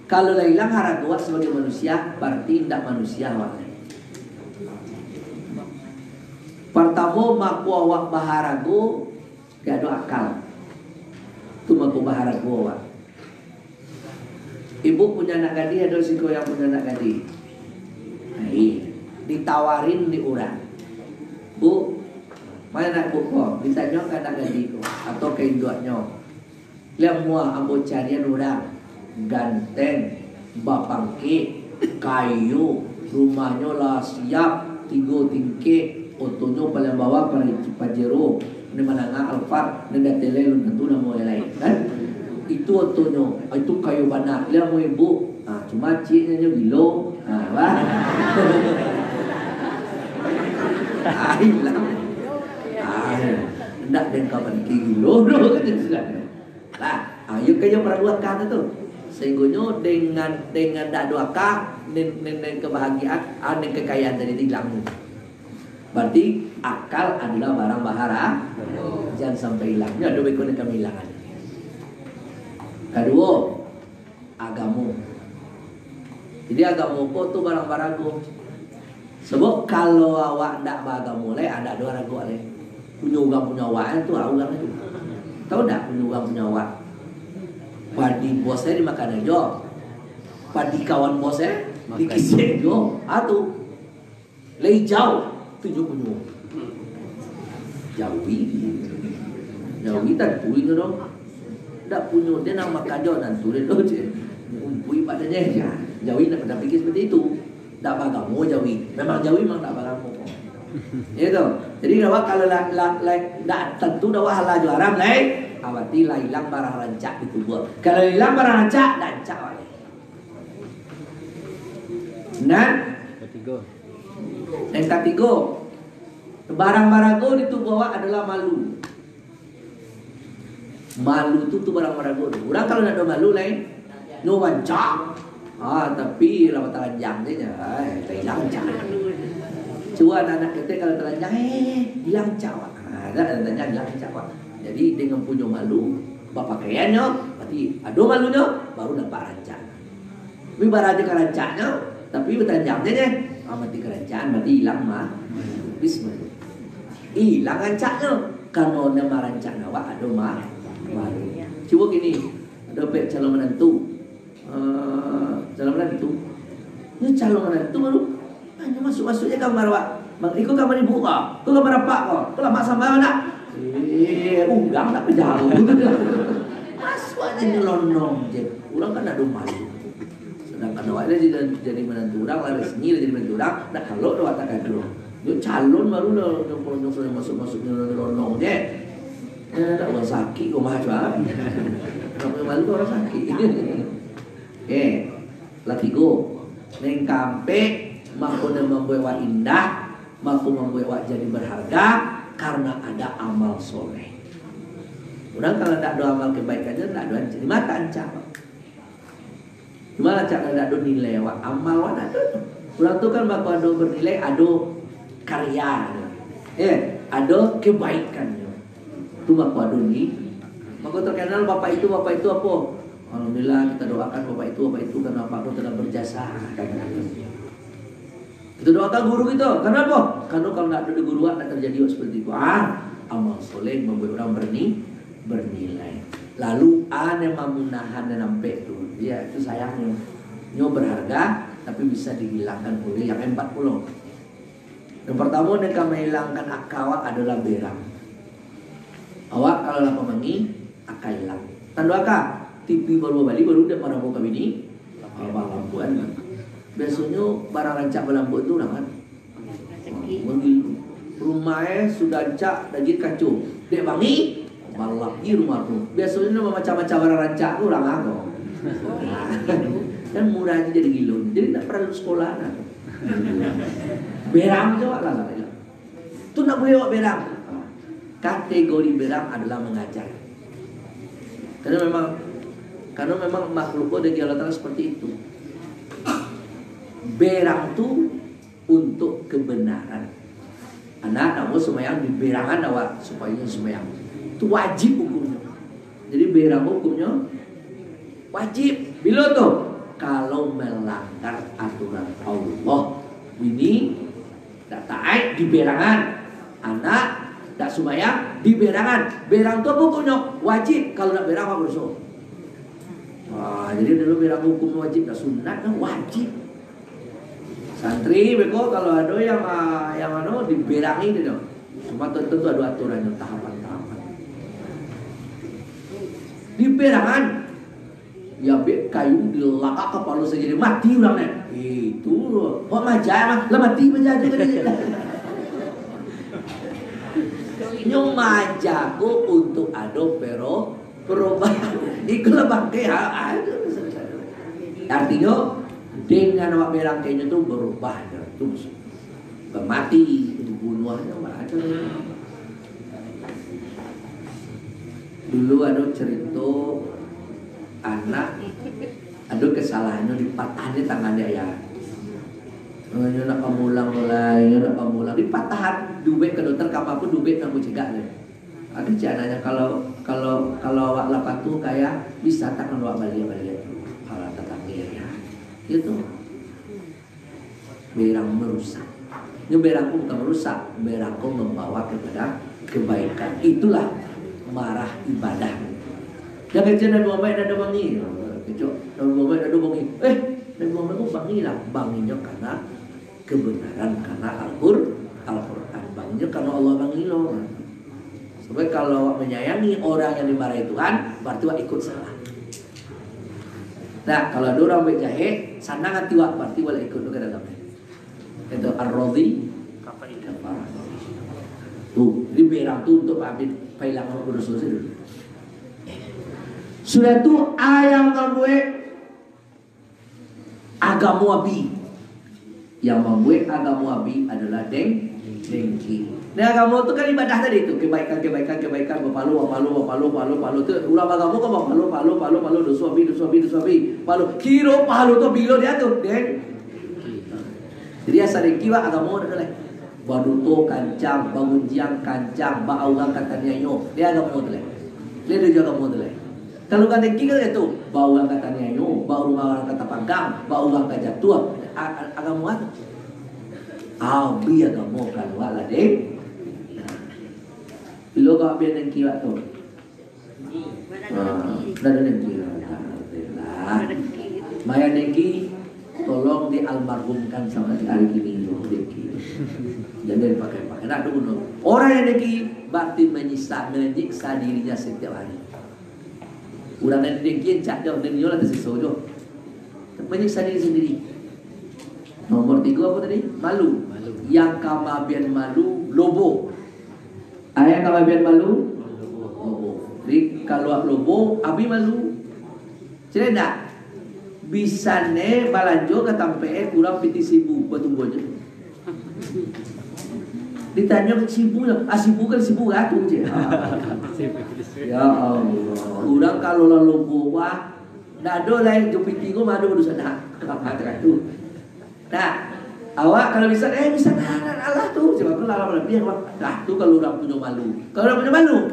Kalau hilang haragowa sebagai manusia, berarti tidak manusia awak. Pertama maku awak baharago, gak ada akal. Itu maku baharago awak. Ibu punya anak gadis, ada siko yang punya anak gadis. Nah, ditawarin di orang. Bu, mana nak buka? Ditanya ke anak gadis atau ke induknya. Lihat mua ambo carian orang ganteng, bapangke, kayu, rumahnya lah siap, 3 tingkik, otonya paling bawah pajero, ini mananga Alphard, ini datele lu tentu nama yang lain kan? Itu otonya, itu kayu banyak. Lihat mau ibu, cuma ciknya gilo, wah, hilang. Nak dan kawan kilo lah, ayo kaya peraduakan itu. Sehingga dengan dak doakan nen kebahagiaan, nen kekayaan dari hilang. Berarti akal adalah barang bahara. Jangan sampai hilangnya. Ada bekon kami hilangan. Kedua, agama. Jadi agama kok tu barang-barang go. Sebab kalau awak ndak beragama le, ada dua ragu le. Punya orang punya awak itu orang itu. Tahu tak punya orang punya awak? Padi bosnya dimakan aja. Padi kawan bosnya dikisih aja. Atu lei jauh 7 punya. Jauhi tak pui tu dong. Tak punya dia nak makan aja dan tulis tu je. Pui padanya ya. Jauhi nak pada fikir seperti itu. Tak bagamu jauhi. Memang jauhi memang tak bagamu. Itu. Jadi kalau tentu dakwah halal haram lain, awati lah hilang barang rancak di tubuh. Kalau hilang barang rancak, rancak oleh. Nah, yang ketiga, barang-barang di tubuh awak adalah malu. Malu itu barang-barang itu. Orang kalau nak ada malu lain, no rancak. Tapi lama telanjang dia, hilang rancak. Cuma anak kita kalau telanjang, hilang cawa. Ada tanya hilang cawa. Jadi dengan punya malu, bapak pakaiannya, berarti ada malunya, baru dapat rancak. Tapi baru aja kerancaknya, tapi telanjangnya mati kerancaan, berarti hilang mah. Bismillah. Hilang rancaknya, karena nama rancak awak ada mah malu. Coba gini, ada pek calon menantu, ini calon menantu baru. Hanya masuk-masuknya kamar wak. Ikut kamar ibu kok. Ikut kamar apa kok. Kalau mak sama mana? Unggang tak jauh. Masuk aja nyelonong je. Orang kan ada malu. Sedangkan awak dia jadi menantu orang, laris ni jadi menantu orang. Nak kalau awak tak kado. Dia calon baru dah masuk-masuk nyelonong je. Tak orang sakit kau macam apa? Orang malu orang sakit. Lagi go. Neng kampe. Mampu membuat indah, mampu membuat jadi berharga karena ada amal soleh. Orang kalau tak ada amal kebaikannya, tak ada jadi mata ancam. Cuma ancam tak ada nilai, amal ada. Orang tu kan bakal ada bernilai, ada karya, ada kebaikannya. Tu bakal ada ni. Maka terkenal bapak itu apa? Alhamdulillah kita doakan bapak itu karena bapak itu telah berjasa. Kita doakan guru kita. Kenapa? Karena kalau tidak ada guru, tidak terjadi seperti itu. Amal soleh membuat orang bernilai. Lalu ane memunahan dan nampak tu, ya itu sayangnya. Nyo berharga tapi bisa dihilangkan oleh yang 40. Yang pertama yang kami hilangkan akawak adalah berang. Awak kalau lama mengi akan hilang. Tanda akak TV baru balik baru dia pada buka bini. Abang lampuan. Biasanya barang rancak berlampu itu orang kan. Mengi rumahnya sudah cak daging kacau. Dek bangi balap di rumah tu. Biasanya macam-macam barang rancak tu orang aku. Dan murahnya jadi gilo. Jadi tak perlu sekolah nak. Berang coba lah. Tu nak boleh buat berang. Kategori berang adalah mengajar. Karena memang makhluk dari Allah Ta'ala seperti itu. Berang tu untuk kebenaran. Anak namun semayang di berangan awak supaya semayang. Itu wajib hukumnya. Jadi berang hukumnya wajib. Bila tu? Kalau melanggar aturan Allah. Ini tak taat di berangan. Anak tak semayang di berangan. Berang tu hukumnya wajib. Kalau nak berang apa bersuh? Jadi dulu berang hukum wajib, tak sunat kan wajib. Santri beko kalau ada yang diberangi itu, cuma tentu ada aturannya tahapan-tahapan. Di berangan, ya kayu dilakak kepala saja jadi mati orangnya. Itu kok majah mah, lah mati majah juga dia. Nyomajaku untuk ada perubahan. Ikulah bangke artinya dengan awak berang kayaknya tuh berubah terus mati dibunuh aja macam. Dulu ada cerita anak ada kesalahannya dipatahin tangan dia ya. Nyo nak pamulang mulai, nyo nak pamulang dipatahan duit ke dokter kapapun duit nak cegah deh. Ada caranya kalau awak lapan tu kayak bisa tak awak balik kalau tetangga ya. Itu berang merusak. Ini berangku bukan merusak, berangku membawa kepada kebaikan. Itulah marah ibadah. Jangan jangan Nabi Muhammad ada bangi. Nabi Muhammad ada bangi. Nabi Muhammad itu bangi lah. Banginya karena kebenaran, karena Al-Quran. Banginya karena Allah bangi loh. Sebab kalau menyayangi orang yang dimarahi Tuhan, berarti wak ikut salah. Nah, kalau ada orang baik jahe, sana hati wak, berarti wak ikut ke dalamnya. Itu ar-radhi kafarah. Tuh, ini berang tu untuk Pak Abid pailang orang berdosa dulu. Sudah tu ayam membuat agama abi. Yang membuat agama abi adalah dengki. Nah, agama itu kan ibadah tadi itu kebaikan berpalu tu ulang agama kan berpalu dosa abi palu kiro palu tu bilo dia tu jadi asal kiwa agama adalah baduto kancang bangunjiang kancang ba orang katanya nyo dia agama tu lah dia juga agama tu lah kalau kan dengki kan itu ba orang katanya nyo ba orang kata panggang ba orang kata jatuh agama tu abi agama kan wala deng. Bilo kau ambil dengki waktu. Dah ada dengki. Alhamdulillah. Maya dengki, tolong dialmarhumkan sama si hari ini dengki. Jangan dipakai-pakai. Nak dulu. Orang yang dengki berarti menyiksa dirinya setiap hari. Orang yang dengki cak jauh dan nyolah tersisa jauh. Menyiksa diri sendiri. Nomor 3 apa tadi? Malu. Yang kamabian malu, lobo. Ayah kamabian malu, lobo. Jadi kalau lobo, abi malu. Jadi tak bisa ne balanjo ke tampe kurang piti sibu bertunggu aja. Ditanya ke sibu lah, sibu kan sibu ratu je. Ya Allah, kurang kalau lobo wah, dah ada lain jepiti ko madu berusaha dah. Ratu. Nah. Awak kalau bisa tahan Allah tu. Sebab tu lah dia lah tu kalau orang punya malu. Kalau orang punya malu,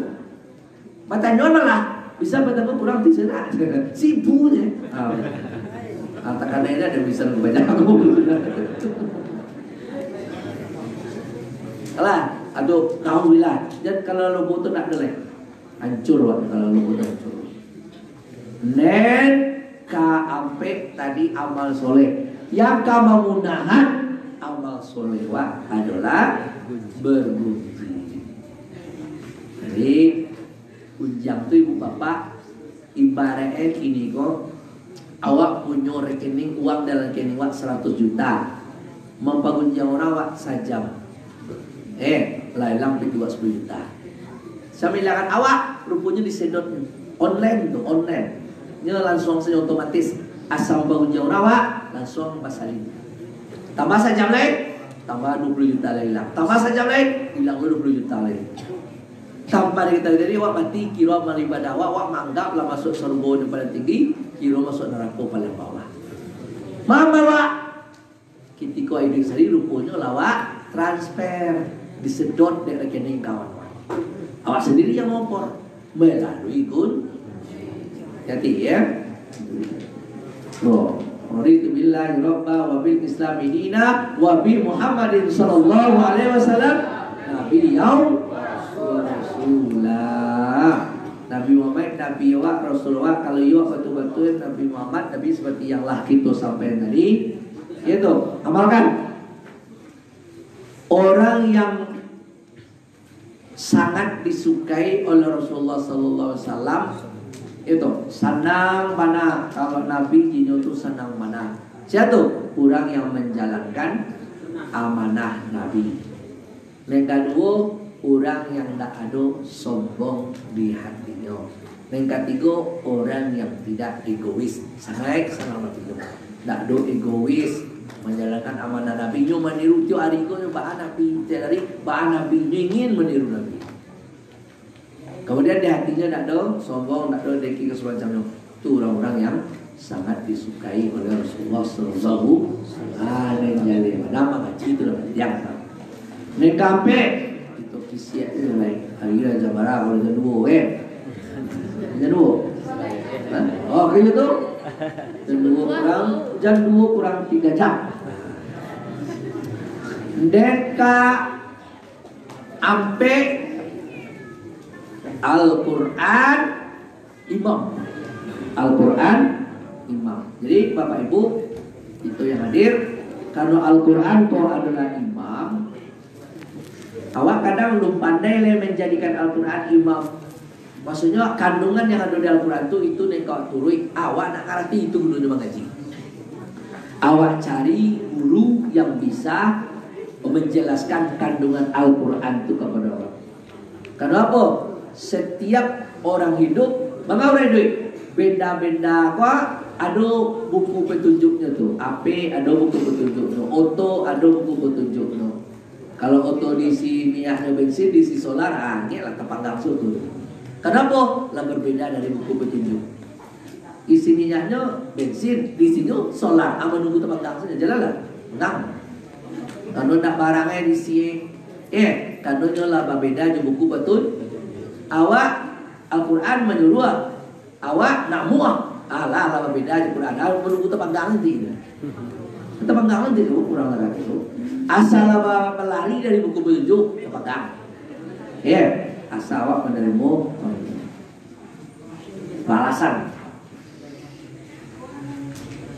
matanya malah bisa bertemu kurang tisana. Sibuk je. Katakan dia bisa membaca aku. Alah, aduh, alhamdulillah. Dan kalau lobo tu nak boleh hancur kalau lobo tu hancur. Nen ka ampe tadi amal soleh. Yang ka memunahan amal soleh wa adalah bergunjing. Jadi kunjang tu ibu bapak ibaratnya ini kok awak punya rekening uang dalam rekening wak 100 juta membangunjang orang wak sajam lailang pergi wak 10 juta. Saya bilang awak rupanya disedot online tuh online nya langsung saja otomatis asal bangunjang orang wak langsung pasalin tambah sajam lain tambah 20 juta lailang tambah sajam lain hilang 20 juta lain. Tanpa kita dari wak mati kira amal ibadah wak menganggap lah masuk surga yang paling tinggi, kira masuk neraka paling bawah. Mama wak ketika hidup sehari rupanya lawak transfer disedot dari rekening kawan. Awak sendiri yang ngopor melalui kun. Jadi ya. Oh, raditu billahi rabba wa bil islami dina wa bi Muhammadin sallallahu alaihi wasallam nabiyyan Rasulullah. Nabi Muhammad, Nabi Wak, Rasulullah. Kalau Wak betul-betul Nabi Muhammad, Nabi seperti yang lah kita sampai tadi. Itu amalkan. Orang yang sangat disukai oleh Rasulullah Sallallahu Alaihi Wasallam itu senang mana kalau Nabi jinyo itu senang mana. Siapa? Orang yang menjalankan amanah Nabi. Yang kedua, orang yang tidak ada sombong di hatinya. Yang ketiga, orang yang tidak egois. Sangat mati. Tidak ada egois menjalankan amanah Nabi. Nyo meniru tiap hari ko bahan Nabi. Tiap hari bahan Nabi ingin meniru Nabi. Kemudian di hatinya tidak ada sombong, tidak ada deki kesemacamnya. Itu orang-orang yang sangat disukai oleh Rasulullah Sallallahu Alaihi Wasallam. Nama ngaji itu yang sama. Nekampe itu kisiat itu lain. Hari ini jam berapa? Kalau jam 2 jam 2. Oh gitu tuh. Jam 2 kurang 3 jam. Deka ampe Al-Quran imam. Al-Quran imam. Jadi Bapak Ibu itu yang hadir, karena Al-Quran kau adalah imam. Awak kadang belum pandai le menjadikan Al-Quran imam. Maksudnya kandungan yang ada di Al-Quran itu nek kau turui awak nak ngerti itu gurunya mengaji. Awak cari guru yang bisa menjelaskan kandungan Al-Quran itu kepada orang. Kenapa? Setiap orang hidup, bangga orang hidup beda-beda kok. Ada buku petunjuknya tuh. AP ada buku petunjuknya. Oto ada buku petunjuknya. Kalau oto diisi minyaknya bensin, diisi solar, ini lah tepanggang suatu. Kenapa? Lah berbeda dari buku petunjuk. Isi minyaknya bensin, diisinya solar. Ama nunggu tepanggang saja, jalan lah. Menang. Kalau nak barangnya diisi, kalau lah berbeda di buku betul. Awak Al-Quran menyuruh, awak nak muak. Alah berbeda di Quran. Awak menunggu tepanggang nanti. Tepanggang nanti itu kurang lagi itu. Asal melari dari buku petunjuk tepanggang. Asal awak menerima balasan.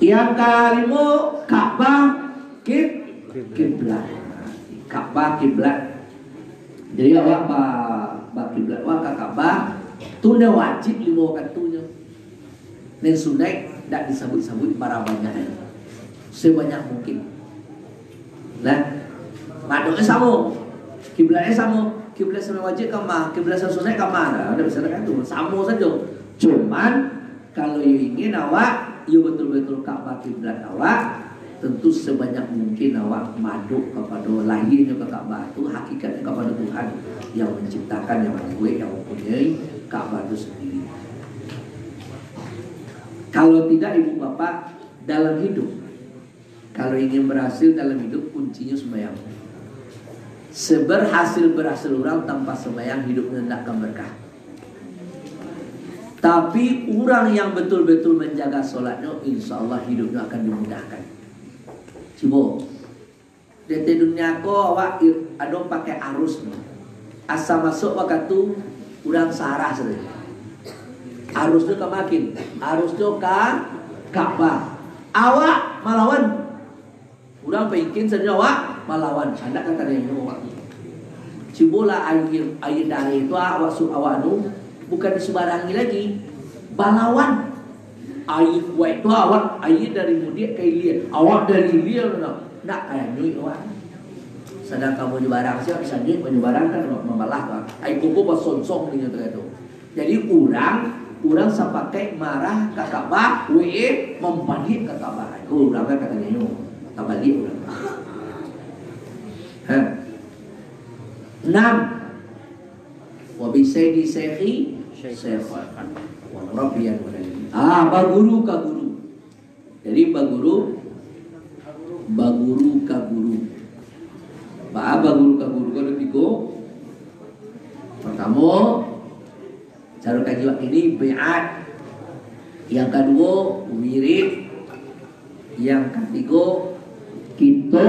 Yang kelima, Ka'bah kiblat. Ka'bah kiblat. Jadi awak kiblat awak ke Ka'bah tu dah wajib 5 waktunya. Dan sunai tak disebut-sebut para banyak sebanyak mungkin. Nah, maduknya sama, kiblatnya sama, kiblat sama wajib kama, kiblat sama sunai kama, ada bisa kan tu sama saja. Cuman kalau you ingin awak, you betul-betul Ka'bah kiblat awak, tentu sebanyak mungkin awak maduk kepada lahirnya ke Ka'bah itu hakikatnya kepada Tuhan yang menciptakan, yang membuat, yang mempunyai Ka'bah itu sendiri. Kalau tidak ibu bapak dalam hidup, kalau ingin berhasil dalam hidup kuncinya sembahyang. Berhasil orang tanpa sembahyang hidupnya tidak akan berkah. Tapi orang yang betul-betul menjaga sholatnya, insya Allah hidupnya akan dimudahkan. Coba, di dunia ko awak ada pakai arus nih. Asal masuk waktu tu orang sarah saja. Arusnya ke makin, arusnya ke Ka'bah. Awak malawan. Urang pengkin saja awak malawan. Anda kata dia awak. Cibola air dari itu awak awak nu bukan disebarangi lagi. Balawan. Air itu awak air dari mudik ke ilir. Awak dari ilir nak kayak nyui awak. Sedang kamu nyebarang siapa bisa nyui menyebarang kan membalah kan. Air kuku pas sonsong dengan itu. Jadi orang sepakai marah ke Ka'bah, membalik ke Ka'bah. Orang kan katanya nyui, balik orang. 6. Wabisaydi syekhi syekhan wa rabbiyan waladi. Baguru ka guru. Jadi baguru ka guru. Baguru ka guru kalau tiga. Pertama, cara kaji ini bi'at. Yang kedua, wirid. Yang ketiga, kita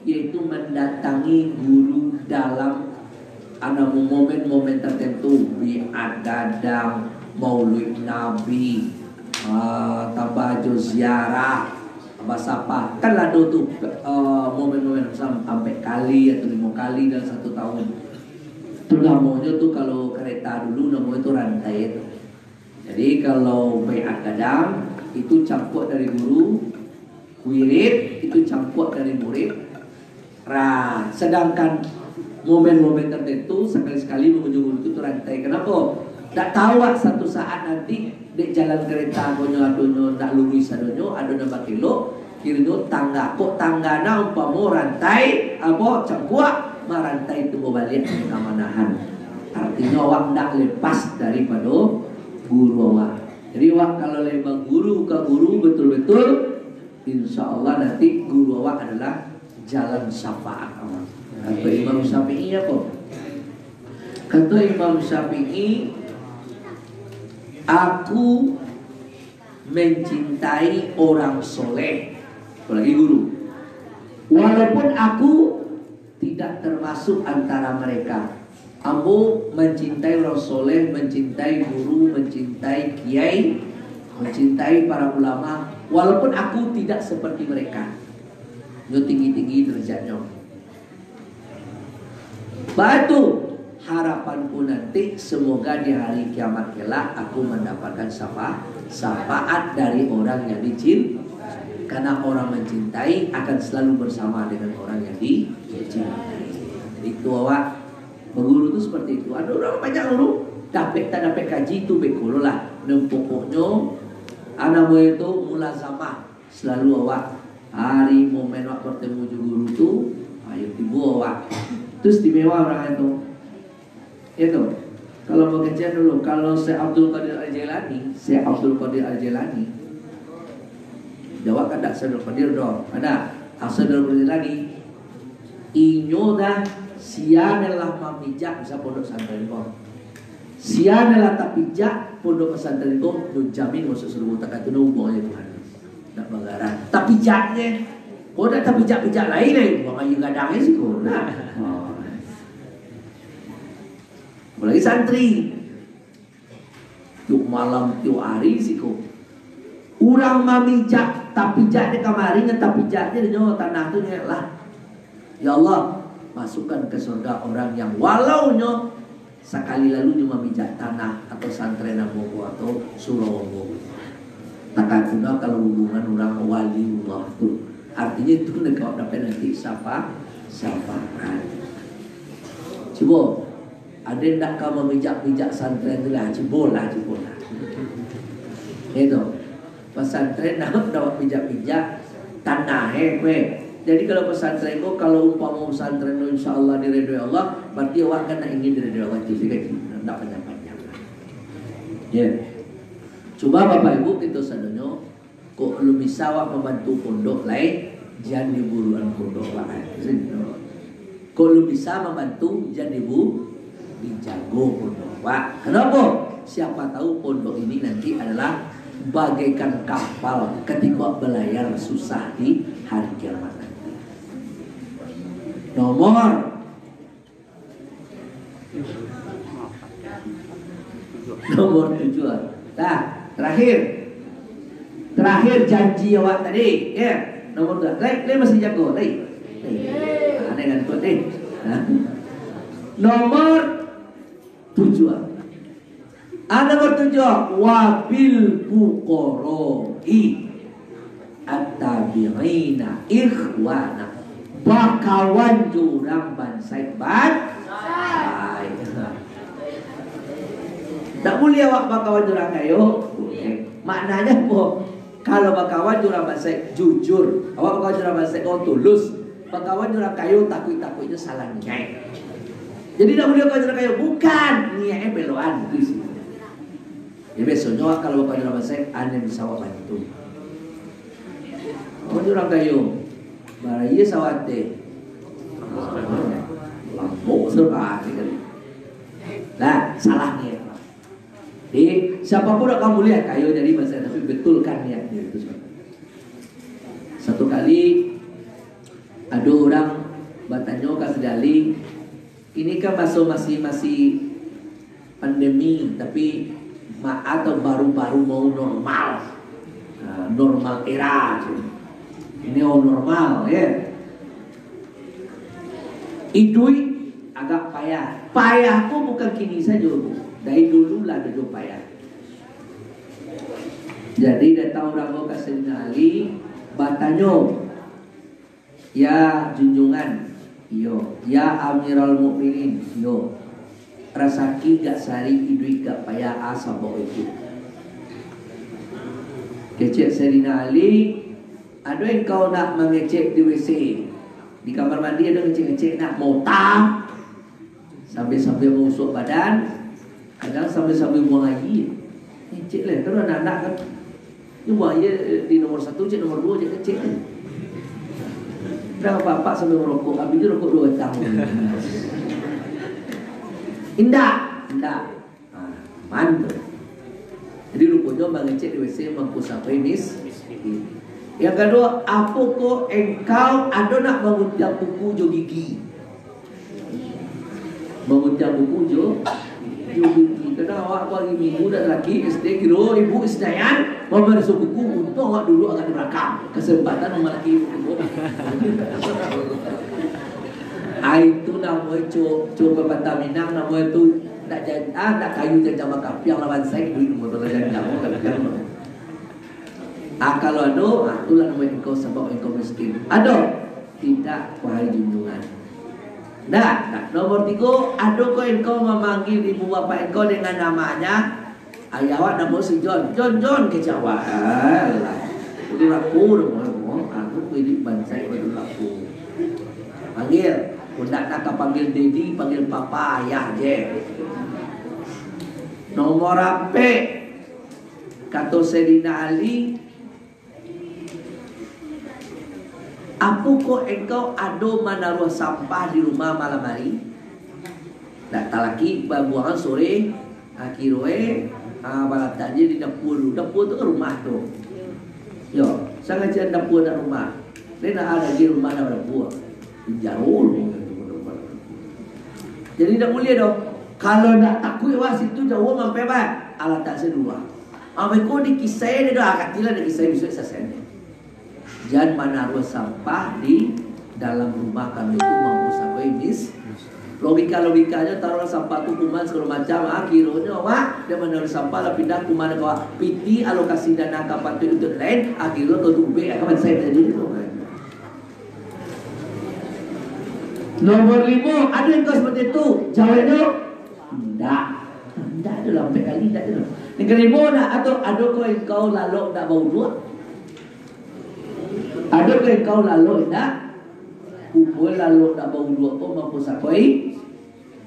yaitu mendatangi guru dalam momen-momen tertentu, bi'at gadang, maulid nabi, tabajo ziarah, apa sapa. Kan ada tuh momen-momen sampai kali atau 5 kali dalam 1 tahun. Itu namanya tuh kalau kereta dulu namanya itu rantai itu. Jadi kalau bi'at gadang itu campur dari guru, wirid itu campur dari murid. Sedangkan momen-momen tertentu sekali-sekali mengunjungi itu rantai. Kenapa? Tak tahu satu saat nanti di jalan kereta adonyo tak lurus adonyo nambah kilo kirino tangga kok tanggana umpama rantai apa cangkuak marantai itu balik ke kamanahan. Artinya awak tak lepas daripada guru awak. Jadi awak kalau lepas guru ke guru betul-betul insya Allah nanti guru awak adalah jalan syafaat awak. Kata Imam Syafi'i apa? Kata Imam Syafi'i, aku mencintai orang soleh, apalagi guru, walaupun aku tidak termasuk antara mereka. Aku mencintai orang soleh, mencintai guru, mencintai kiai, mencintai para ulama, walaupun aku tidak seperti mereka. Itu tinggi-tinggi derajatnya. Batu harapanku nanti semoga di hari kiamat kelak aku mendapatkan syafaat dari orang yang dicintai. Karena orang mencintai akan selalu bersama dengan orang yang dicintai. Itu awak berguru itu seperti itu. Ada orang banyak guru tak dapat kaji itu bekolo lah. Dan pokoknya anak itu mulazamah selalu awak hari momen awak bertemu guru itu ayo tibu awak. Itu istimewa orang itu. Itu kalau mau kajian dulu, kalau Syekh Abdul Qadir Al-Jailani, jawab kan tak Syekh Abdul Qadir dong. Ada Syekh Abdul Jailani. Inyo dah sianelah mamijak bisa pondok pesantren kau. Sianelah tak pijak pondok pesantren kau, lu jamin masuk surga tak kata hubungannya Tuhan. Tak bagaran. Tak pijaknya, kau dah tak pijak lain buang ayu gadangnya sih kau. Apalagi santri tiuk malam tiuk hari sih kok urang mamijak tapi jadi kamari tapi jadi nyo tanah tu lah ya Allah masukkan ke surga orang yang walau nyo sekali lalu cuma mijak tanah atau santren Bogo atau surau Bogo. Takatuna kalau hubungan orang wali Allah tu artinya itu kau dapat nanti syafaat. Coba ada nak kau memijak santren tu lah, cibola. Itu pesantren nak dapat pijak tanah kue. Jadi kalau pesantren kau kalau umpama pesantren insya Allah diridhoi Allah, berarti awak kan nak ingin diridhoi Allah itu juga tidak panjang. Ya. Coba Bapak Ibu kita sadonyo, kok lu bisa awak membantu pondok lain, jangan diburuan pondok lain. Kok lu bisa membantu jangan dijago pondok Pak. Kenapa? Siapa tahu pondok ini nanti adalah bagaikan kapal ketika belayar susah di hari kiamat nanti. Nomor 7. Dah, terakhir janji awak tadi, ya. Nomor 2. Lai masih jago, lai. Dengan tu ni. Nomor 7. Nomor 7, wabil fuqara'i at-tabi'ina ikhwana. Bakawan jurang bansai. Tak boleh awak bakawan jurang kayo. Maknanya apa? Kalau bakawan jurang bansai jujur, awak bakawan jurang bansai kau tulus. Bakawan jurang kayo takut-takutnya salah niat. Jadi tak boleh bakawan jurang kayo, bukan niatnya beloan di sini. Ya besoknya kalau bakawan jurang bansai anda bisa awak bantu. Bakawan jurang kayo baraya sawate. Lampuk serba kan. Nah, salah niat. Jadi siapapun yang kamu lihat kayu jadi bahasa, tapi betulkan niatnya itu. Satu kali ada orang bertanya ke sedali, ini kan masih pandemi, tapi atau baru-baru mau normal, normal era. Ini normal ya. Idui agak payah. Payah pun bukan kini saja, dari dulu lah dulu payah. Jadi datang orang mau kasih Ali, batanyo, ya junjungan, yo, ya Amirul Mukminin, yo, rasaki gak sari idui gak payah asa bawa itu. Kecek Serina Ali, ada yang kau nak mengecek di WC, di kamar mandi ada ngecek-ngecek nak motah, sambil-sambil mengusuk badan, kadang sambil-sambil buang air. Ngecek lah, kalau anak-anak kan, ini buang air di nomor 1, cek nomor 2, cek ngecek kan. Kadang bapak sambil merokok, habis itu rokok 2 tahun. Indah, mantap. Jadi rupanya mengecek di WC mampu sampai miskin. Yang kedua, apa kok engkau ada nak mengunjang buku jo gigi? Mengunjang buku jo gigi. Kadang awak pagi minggu dan laki SD kira ibu isdayan mau bersuk buku untuk awak dulu agak di belakang. Kesempatan memalaki ibu. Itu namanya coba Batam Minang, namanya itu tak kayu jajah makapi yang lawan saya duit motor jajah kamu. Kalau ada, itulah namanya engkau sebab engkau miskin. Ada? Tidak, wahai junjungan. Nah, nomor 3, ada kau engkau memanggil ibu bapa engkau dengan namanya. Ayah awak nama si John ke Jawa. Udah laku, aku pilih bansai baru laku. Panggil, undak nak panggil Dedi, panggil papa, ayah je. Nomor apa? Kata Serina Ali, apa kok engkau ada menaruh sampah di rumah malam hari? Tak lagi buangan sore, akhirnya balat aja di dapur. Dapur tu kan rumah tu. Yo, sangat jangan dapur dan rumah. Dia nak ada di rumah dan dapur. Jauh. Jadi tak boleh dong. Kalau nak takut wah situ jauh sampai bat. Alat tak sedua. Mereka dikisah dia dah akatilah dikisah besok selesai. Jangan menaruh sampah di dalam rumah kalau itu mau sampai mis. Logikanya taruh sampah tu kuman segala macam. Akhirnya wah dia menaruh sampah lah pindah kuman ke piti alokasi dana kapan tu untuk lain. Akhirnya tu tubik kapan saya tadi tu. Nomor 5, ada yang kau seperti itu? Jawabnya tidak adalah sampai kali tidak ada. Yang kelima nak atau ada kau lalu tak bau dua? Ada kau lalu tak? Kupul lalu tak bau dua pun mampu sapai.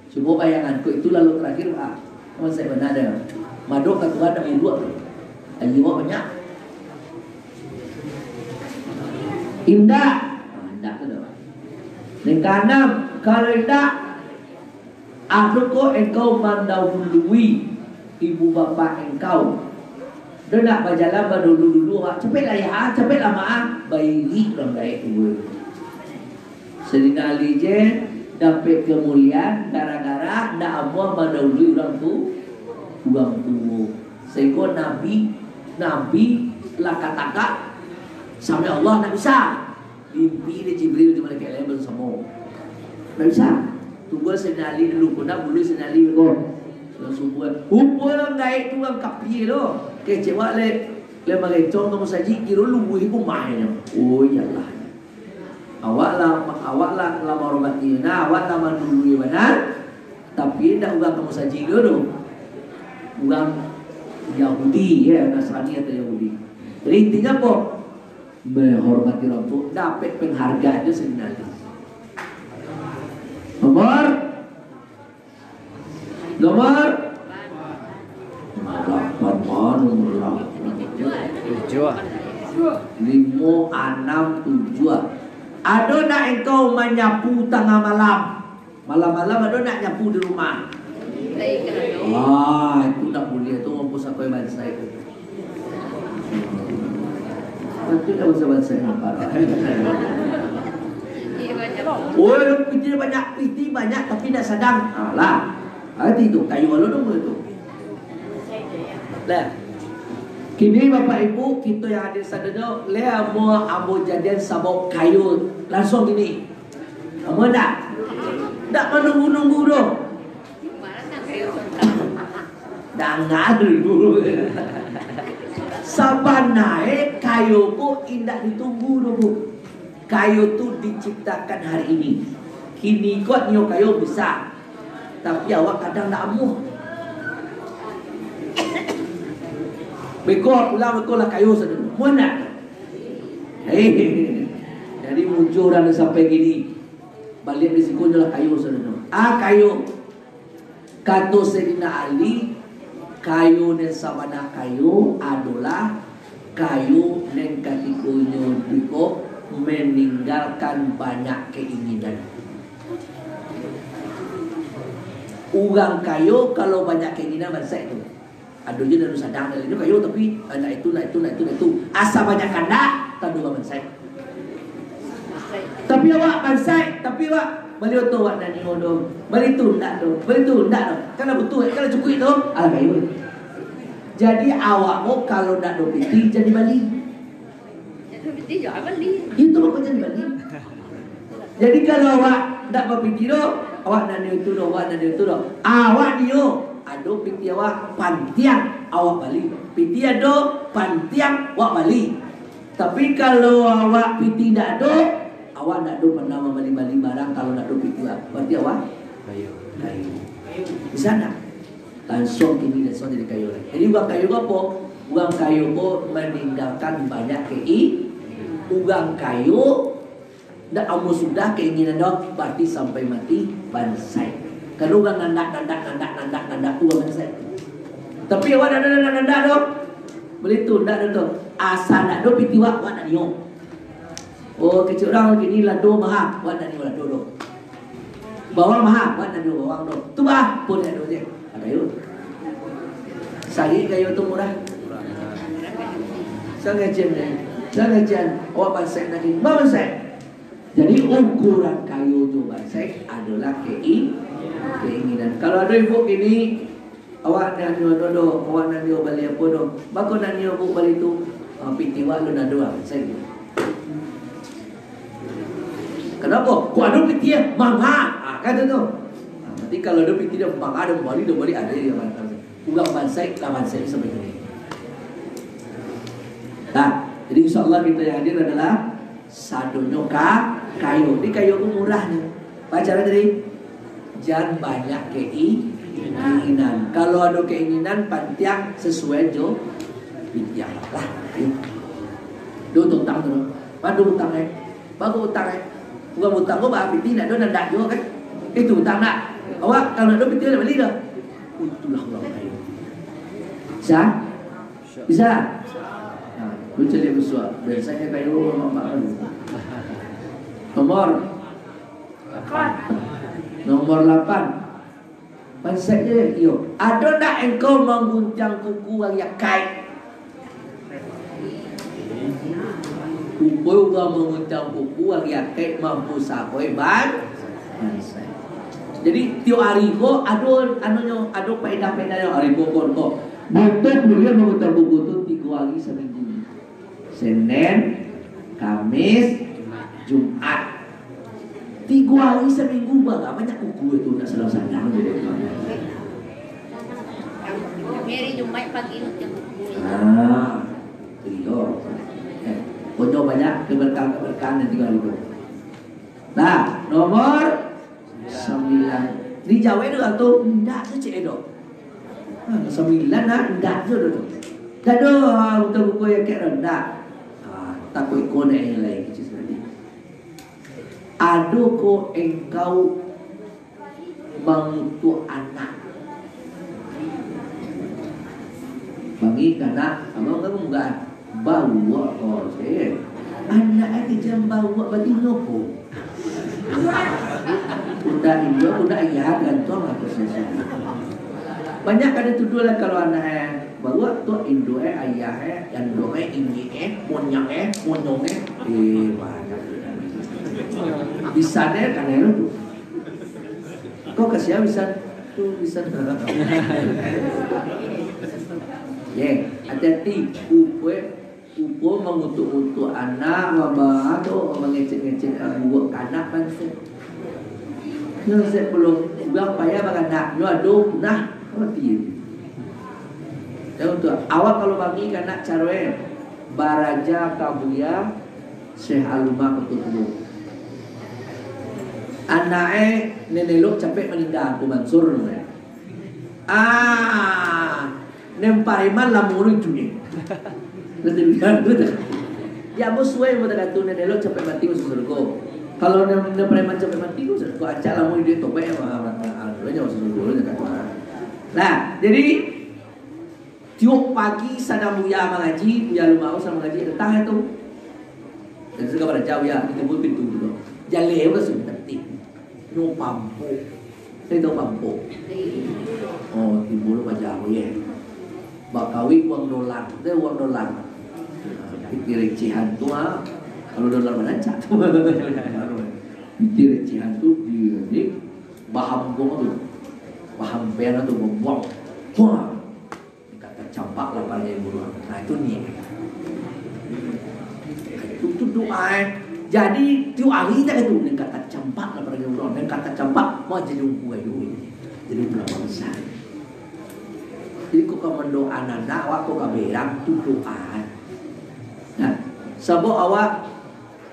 Cuma bayangan kau itu lalu terakhir Kamu saya benar ada. Madok kat Tuhan tak bau dua tu. Ajiwa banyak. Indah. Indah tu dah. Yang keenam, kalau tidak, adakah engkau mendahului ibu bapa engkau? Dia nak berjalan berdulu-dulu, cepatlah ya, cepatlah maaf, baik orang baik tu. Serina Ali je dapat kemuliaan gara-gara nak Allah mendahului orang tu. Sehingga Nabi lah katakan sampai Allah nak bisa. Mimpi dia Jibril di malaikat lain bersama. Tak bisa. Tunggu senali dulu pun nak boleh senali kau. Langsung buat. Upah naik tu orang kapi tu. Kecewa le malecong kamu saji kira lu buih ku mahnya. Oh iyalah. Awak lah lama hormati. Nah, awak lama dulu benar. Tapi tak ugang kamu saji dulu. Ugang Yahudi ya, Nasrani atau Yahudi. Jadi intinya apa? Menghormati Rabb, dapat penghargaan itu senali. Nomor 8 mana nomor 7. 5, 6, 7. Ada nak engkau menyapu tengah malam. Malam-malam ada nak nyapu di rumah. Itu tak boleh tu orang pusat kau bangsa itu. Nanti dah bangsa apa? Oh, piti banyak tapi tak sedang. Lah. Hati tu kayu lo dong itu. Lah. Kini Bapak Ibu kita yang hadir sadana le amo jadian sabok kayu langsung gini. Amo dak? Dak menunggu doh. Dangar dulu. Saban naik kayu ku indah ditunggu dulu. Kayu tu diciptakan hari ini. Kini kot nyo kayu bisa. Tapi awak kadang tak amuh. Bekor lah kayu saja. Mana? Jadi muncul dan sampai gini. Balik risikonya lah kayu saja. Kayu. Kata Sayyidina Ali, kayu dan sabana kayu adalah kayu yang ketikanya diko meninggalkan banyak keinginan. Urang kayu kalau banyak keinginan bangsa itu. Ada je dah sadang dari itu kayu tapi nak itu. Asa banyak kanda tak dua bangsa. Tapi awak bangsa, tapi awak balik tu awak nak ni modo. Balik tu ndak tu. Kalau betul, kalau cukup itu ala kayu. Jadi awak mau kalau nak do piti jadi balik. Jadi piti jangan balik. Itu bukan jadi balik. Jadi kalau awak ndak berpiti do, awak nak ni itu do, awak nak ni itu do. Awak dio, ado piti awak pantiang awak balik. Piti ado pantiang awak balik. Tapi kalau awak piti ndak do, awak nak do pernah membeli barang kalau nak do piti awak. Berarti awak kayu. Di sana langsung kini langsung jadi kayu. Jadi uang kayu apa? Uang kayu ko meninggalkan banyak uang kayu dah amu sudah keinginan dok berarti sampai mati bansai. Kalau uang nandak uang bansai. Tapi awak nandak dok. Boleh tu ndak tu. Asal nak do piti wak nak niyo. Oh kecil orang gini lah do mahal, wak nak niyo lah do. Bawang mahal, wak nak niyo bawang do. Tu bah pun ada do je. Kayu. Sari kayu tu murah. Sangat jen. Awak bansai nak ni. Bansai. Jadi ukuran kayu tu bansai adalah keinginan. Kalau ada ibu gini, awak nak niyo do, awak nak niyo balik apa do. Bako nak niyo bu balik tu, piti wak lu nak do bansai. Kenapa? Ku ada piti mangha. Kata tu. Nanti kalau ada piti dia mangha ada balik ada yang bansai. Ugang bansai, bansai sampai ini. Nah, jadi insyaAllah kita yang hadir adalah sadonyo kayu. Di kayu itu murah nih. Baca tadi, jangan banyak keinginan. Kalau ada keinginan, pantiang sesuai jo pitiang lah. Do utang tu, pandu utang bagus utang bukan utang kau bah piti nak do nandak jo kan? Itu utang nak. Awak kalau nak do piti nak beli dah. Itulah uang kayu. Bisa? Lu cari bersuara. Biasanya kayu mak Nomor 8. Pasal je, yo. Ada tak engkau mengguncang kuku yang kait? Kuku orang mengguncang kuku yang kait mampu sakoi ban. Jadi tiap hari ko ada faedah-faedahnya hari ko. Betul beliau memutar buku itu 3 hari seminggu. Senin, Kamis, Jumat. 3 hari seminggu banyak buku itu nak selesai. Mary Jumat pagi itu yang itu. Pojok banyak keberkahan yang 3 hari itu. Nah, nomor 9. Di Jawa itu atau enggak tu cik Edo. 9 enggak je tu. Tak ada untuk buku yang kira enggak. Takut ikut yang lain kecil sekali. Adukah engkau mengutuk anak? Bagi anak, abang kamu enggak bawa saya. Anak kerja bawa bagi nopo. Udah Indo, udah ayah gantung apa saja. Banyak ada tuduh lah kalau anak bawa tu Indo ayah yang doa ini monyang monyong banyak. Bisa deh kan itu. Kau kasih bisa tu bisa. Hati-hati upo mengutuk-utuk anak, mama atau mengecek-ngecek buat anak bangsa. Nyo saya belum uang payah bang anak, nyo aduh nah mati. Dan untuk awak kalau bagi anak carwe baraja kabuya Syekh Aluma ketutup. Anaknya nenelok capek meninggal aku Mansur. Nempariman lamun itu ni. Ya musuh yang berkata nenelok capek mati masuk surga. Kalau nempariman capek mati masuk surga. Acak lamun dia tobat yang banyak masuk surga. Nah, jadi tiap pagi sadang buya mengaji, buya lumau sama mengaji datang itu. Dan segala pada jauh ya, kita buat pintu dulu. Jaleh itu sudah penting. No pampu. Saya tahu pampu. Oh, ibu lu macam apa ya? Bakawi uang dolar, itu uang dolar. Pikir recehan tu kalau dolar merancak tu. Pikir recehan tu di baham gong tu, baham pera tu buang. Wah, kata campak lah pada ibu lu. Nah itu ni. Itu doa. Jadi tiap hari tak itu dengan kata campak lah pada ibu lu. Dan kata campak mau jadi kue dulu. Jadi berapa besar. Jadi kau mendoa anak awak kau berang tu doa. Nah, sebab awak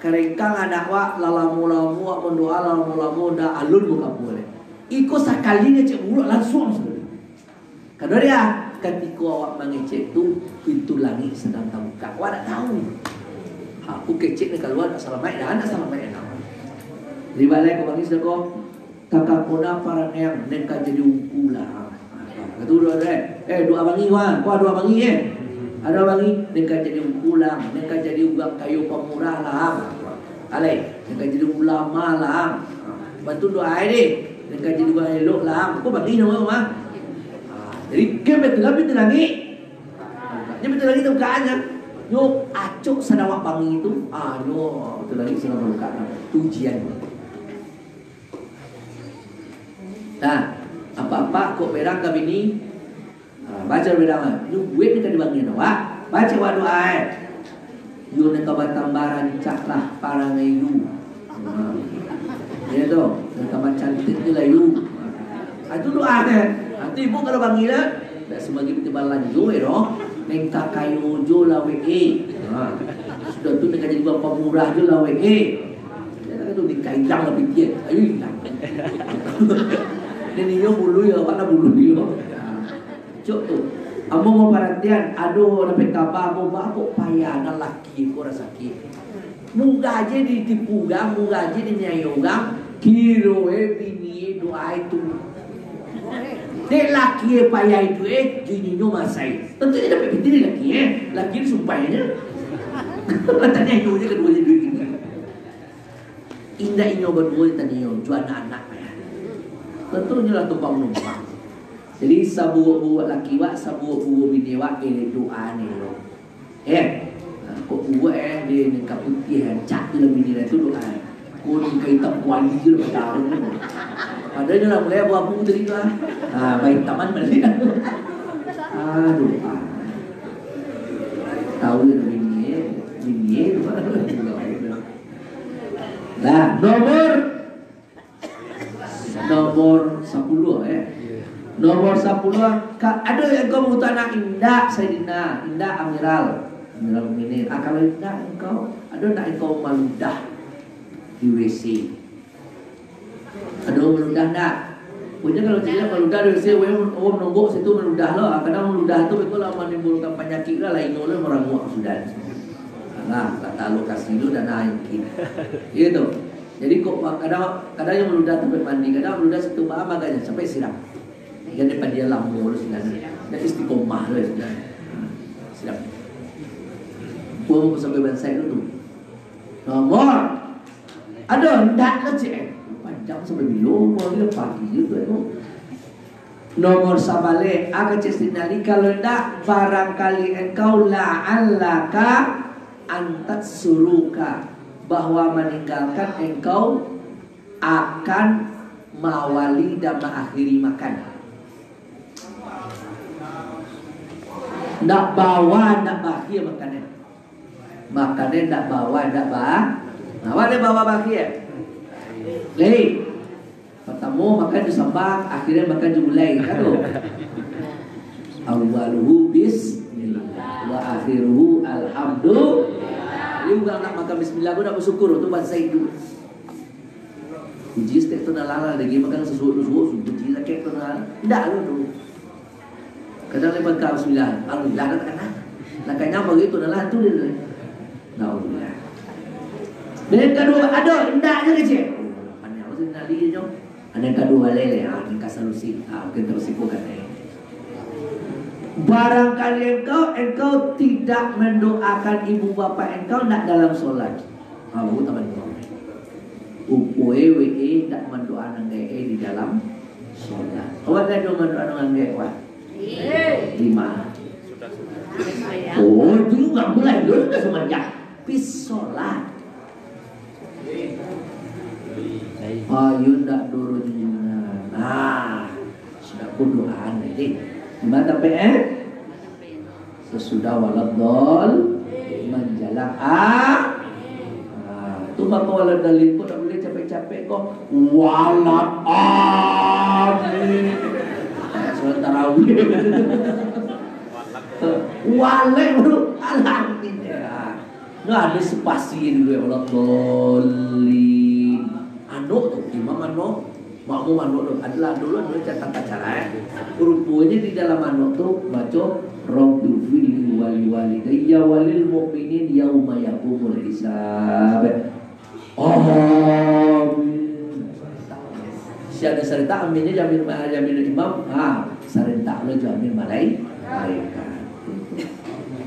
keringkang anak awak lalamu-lamu awak mendoa lalamu-lamu dah alun buka boleh. Iko sekalinya cek mulut langsung sekali. Kadang dia ketika awak mengecek tu pintu langit sedang terbuka. Awak tak tahu. Aku kecek ni keluar tak salah main dah, tak salah main dah. Di balai kau bangis dah kakak kona para yang nengka jadi ukulah. Kata dua dua bangi wah, kau dua bangi ada bangi nengka jadi ukulang, nengka jadi ugang kayu pemurah lah. Alai, nengka jadi ulama lah. Bantu doa ini, nengka jadi ugang elok lah. Kau bangi nama mah. Jadi betul lagi. Dia betul lagi tu bukaannya. Yo acuk sadawak bangi itu, yo betul lagi senang bukaan. Ujian. Nah, apa-apa kok berang ke bini baca berang lu duit ni kan dibangun awak baca wa doa yu nak batambaran cak lah parang ayu ya tu nak cantik ni lah yu itu doa nanti ibu kalau bangi lah tak sebagai pertimbangan jo nengka kayu jo lah sudah tu nak jadi berapa murah jo lah tu dikaitang lebih tiap ayu hilang. Ini yo bulu yo, mana bulu yo. Cuk tu. Amo mau perhatian, aduh sampai kabar mau apa payah anak laki ko rasaki. Muga aja ditipu gang, muga aja dinyayo gang, kiro bini doa itu. Dek laki payah itu gini nyo masai. Tentu dia dapat bini laki laki sumpahnya. Katanya yo je kedua je duit ini. Indah inyo berdua tadi yo jual anak ya. Tentunya lah tumpang numpang. Jadi sabuat laki wak, sabuat bini wak doa ni lo. Kok buat dia nikah putih cak tu bini dia tu doa. Kau nikah hitam kuali je betul. Padahal lah mulai buat buku tadi tu baik taman balik. Aduh, tahu ya bini Nah, nomor 10 Nomor 10 ada yang kau butuh anak Indah Sayyidina Indah Amiral Mukminin. Kalau Indah engkau ada nak engkau meludah di WC. Ada meludah nak. Punya kalau tidak meludah di WC, orang nunggu situ meludah lah. Kadang meludah tu betul lah menimbulkan penyakit lah lain oleh orang muak sudah. Nah, kata lu kasih lu dan naikin. Gitu. Jadi kok kadang yang meludah tempat mandi, kadang meludah situ makanya sampai siram. Yang depan dia lampu sebenarnya. Dan istiqomah lah sebenarnya. Siram. Gua mau sampai bansai dulu. Nomor ada ndak lah cik. Panjang sampai bilo, mau dia pagi gitu Nomor sabale aga cestinali kalau ndak barangkali engkau la'allaka antat suruka bahwa meninggalkan engkau akan mawali dan mengakhiri makan. Ndak bawa ndak bahagia makannya. Makannya ndak bawa ndak dia bawa bahagia. Lei. Pertama makan disambang, akhirnya makan dimulai kan tu. Awaluhu bismillah wa akhiruhu alhamdulillah. Jadi orang nak makan bismillah pun nak bersyukur tu bahasa itu. Puji setiap tu nak lala lagi makan sesuatu puji sakit tu nak. Tidak tu. Kadang lepas kau bismillah, alhamdulillah nak kena. Nak kena begitu nak tu dia. Alhamdulillah. Dan kedua ada indahnya kecil. Pandai mesti nak lagi je. Ada yang kedua lele, ini kasalusi, kita resikokan barangkali engkau tidak mendoakan ibu bapa engkau nak dalam solat. Baru tak mendoa. Upoe tak mendoa nangge di dalam solat. Awak dah mendoa nangge wah. 5. Oh, itu enggak boleh dulu dah semenjak pis solat. Ayo ndak turun. Nah, sudah berdoa nih. Gimana tapi sesudah waladol menjalan tu maka walad dalil pun tak boleh capek-capek kok walad amin. Soal tarawih. Walad baru alamin ya. Nggak ada spasi dulu ya waladolin. Anu tuh imam anu makmum anu adalah dulu catat acara rupanya di dalam anu tuh baca Rabbil fil walidayya walil mu'minin yauma yaqumul hisab. Amin. Siapa serta aminnya jamin imam, serta lo jamin malaikat.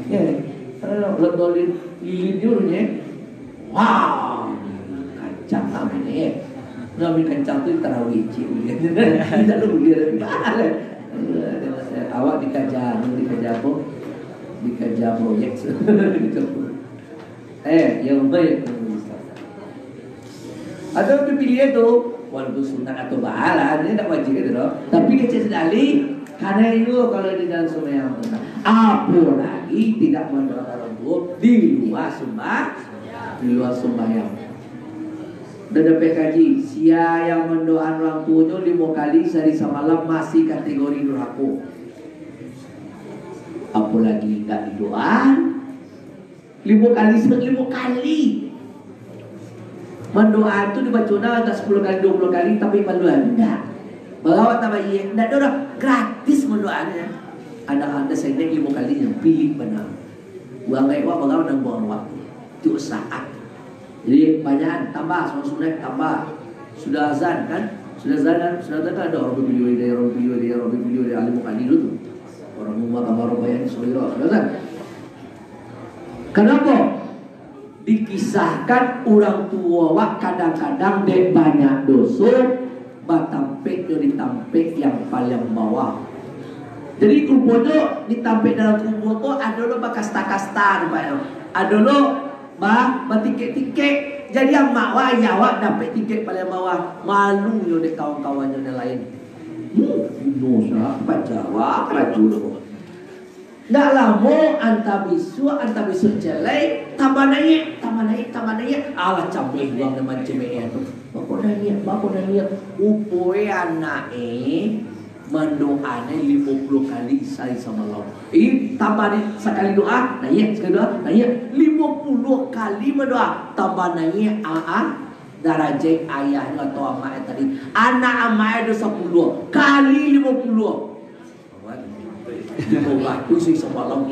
Ya, kalau dolin lidurnya, wow, kacang aminnya. Nabi kencang tu tarawih cik. Tidak lu dia awak dikajar apa? Dikajar proyek. Yang baik. Ada pilihan tu walaupun sunat atau bahala dia tak wajib gitu loh. Tapi dia sedali karena itu kalau di dalam sembahyang sunat. Apalagi tidak mendoakan orang tua di luar sembahyang. Dan dapat kaji, sia yang mendoakan orang tuanya 5 kali sehari semalam masih kategori durhaka. Apalagi enggak didoakan 5 kali. Mendoa itu dibaca tak 10 kali 20 kali tapi mendoa enggak. Bawa tabayyi enggak ada gratis mendoanya. Ada saya 5 kali yang pilih benar. Uang baik bagaimana nang buang waktu. Itu saat. Jadi banyak tambah soal sunat tambah. Sudah azan kan? Sudah azan kan ada orang video dia alim kali dulu tuh. Orang rumah kamar bayan soiro. Sudah azan. Kenapa? Dikisahkan orang tua wak kadang-kadang dek banyak dosa batampek ditampek yang paling bawah. Jadi kubodo ditampek dalam kubodo ada lo kasta-kasta ada lo tiket-tiket. Jadi yang makwa yawak dapat tiket paling bawah. Malu yo dek kawan-kawannya yang lain. Dosa apa Jawa raju. Nggak lama anta bisu celai tambah naik. Alah cabai buang dengan cemeh tu. Bapa nanya. Upoi anak mendoane 50 kali isai sama Allah. Tambah sekali doa, nanya 50 kali berdoa, tambah nanya darajat ayahnya atau amak tadi. Anak amak itu 10 kali 50. Di bawah tu sih semalam.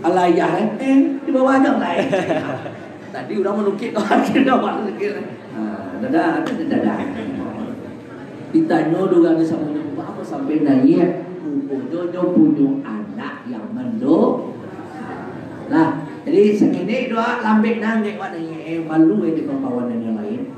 Alayah di bawah aja lah. Tadi udah menukik kau kira awak sekir. Dadah. Ditanya dengan sama apa sampai nanya punya anak yang mendo. Nah, jadi segini doa lambek nangek wak nanya malu di kawan yang lain.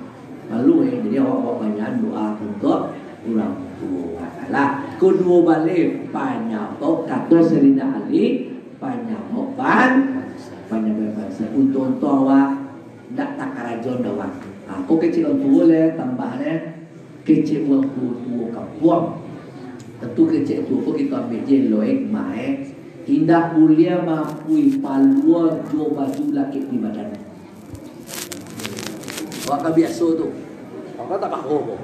Malu jadi awak banyak doa untuk orang tua. Lah, kedua balik banyak kata Serina Ali banyak bahasa untuk awak ndak tak karajon awak. Aku kecil tu le tambahnya kecil waktu kapuang. Tentu kecil tu aku kita ambil loek mae indah mulia mampu palua jo baju laki di badan. Awak biasa tu. Awak tak tahu.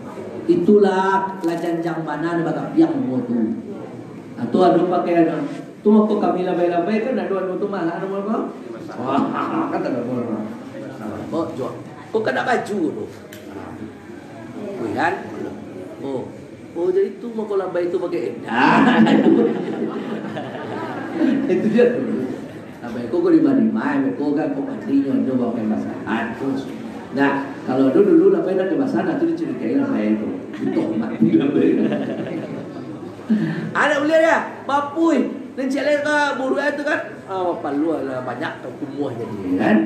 Itulah lajanjang mana baga piang mo tu. Atau ada pakai ada. Tu aku kami labai-labai kan ada tu mana ada apa? Wah, kata ada apa? Oh, jo. Kok kada baju tu. Kan? Oh jadi tu mau labai itu pakai itu dia tu. Labai kok di mana? Kok kan kok mandinya do pakai masakan terus. Nah, kalau dulu labai nak ke basana tu diceritain labai itu. Betul mati labai. Ada boleh ya? Papui. Dan cek ke buru itu kan. Palu lah banyak kumuh jadi kan.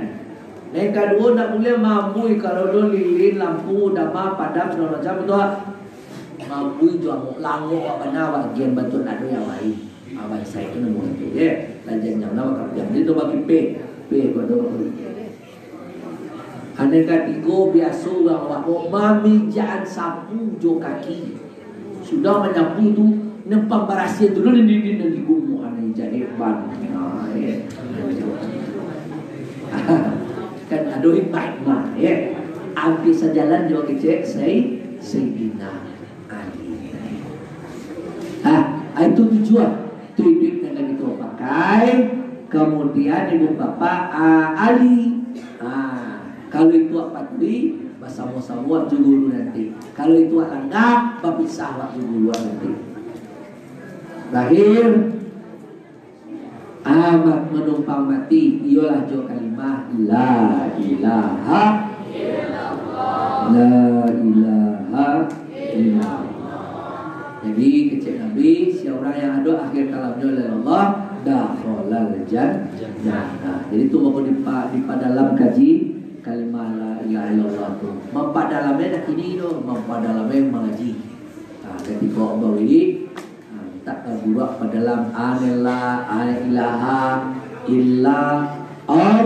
Yang kedua nak boleh mampu kalau do lilin lampu dama padam segala macam tu mampu jual lango apa na bagian betul ada yang lain. Abang saya tu nombor tu ya. Lanjut yang nama kerja. Jadi tu bagi P kodo. Ane ketiga biasa orang awak mamijaan sapu jo kaki. Sudah menyapu tu nempang barasia tu di gumuh ane jadi ban. Kan ada hikmat ya. Hampir sejalan juga kecek Sayyidina Ali. Itu tujuan. Tujuan yang kita pakai. Kemudian ibu bapak Ali. Kalau itu apa tadi, bersama-sama jugulu nanti. Kalau itu langgak, berpisah waktu jugulu nanti. Lahir amat menumpang mati ialah jo kalimah la ilaha illallah. Jadi kecil Nabi siapa yang ada akhir kalamnya oleh Allah dakhalal jannah. Jadi itu mau di dalam kaji kalimah la ilaha illallah tu. Mempadalamnya ini tu, mempadalamnya mengaji. Ketika bawi tak terbuat pada dalam anillah ilaha illa Allah.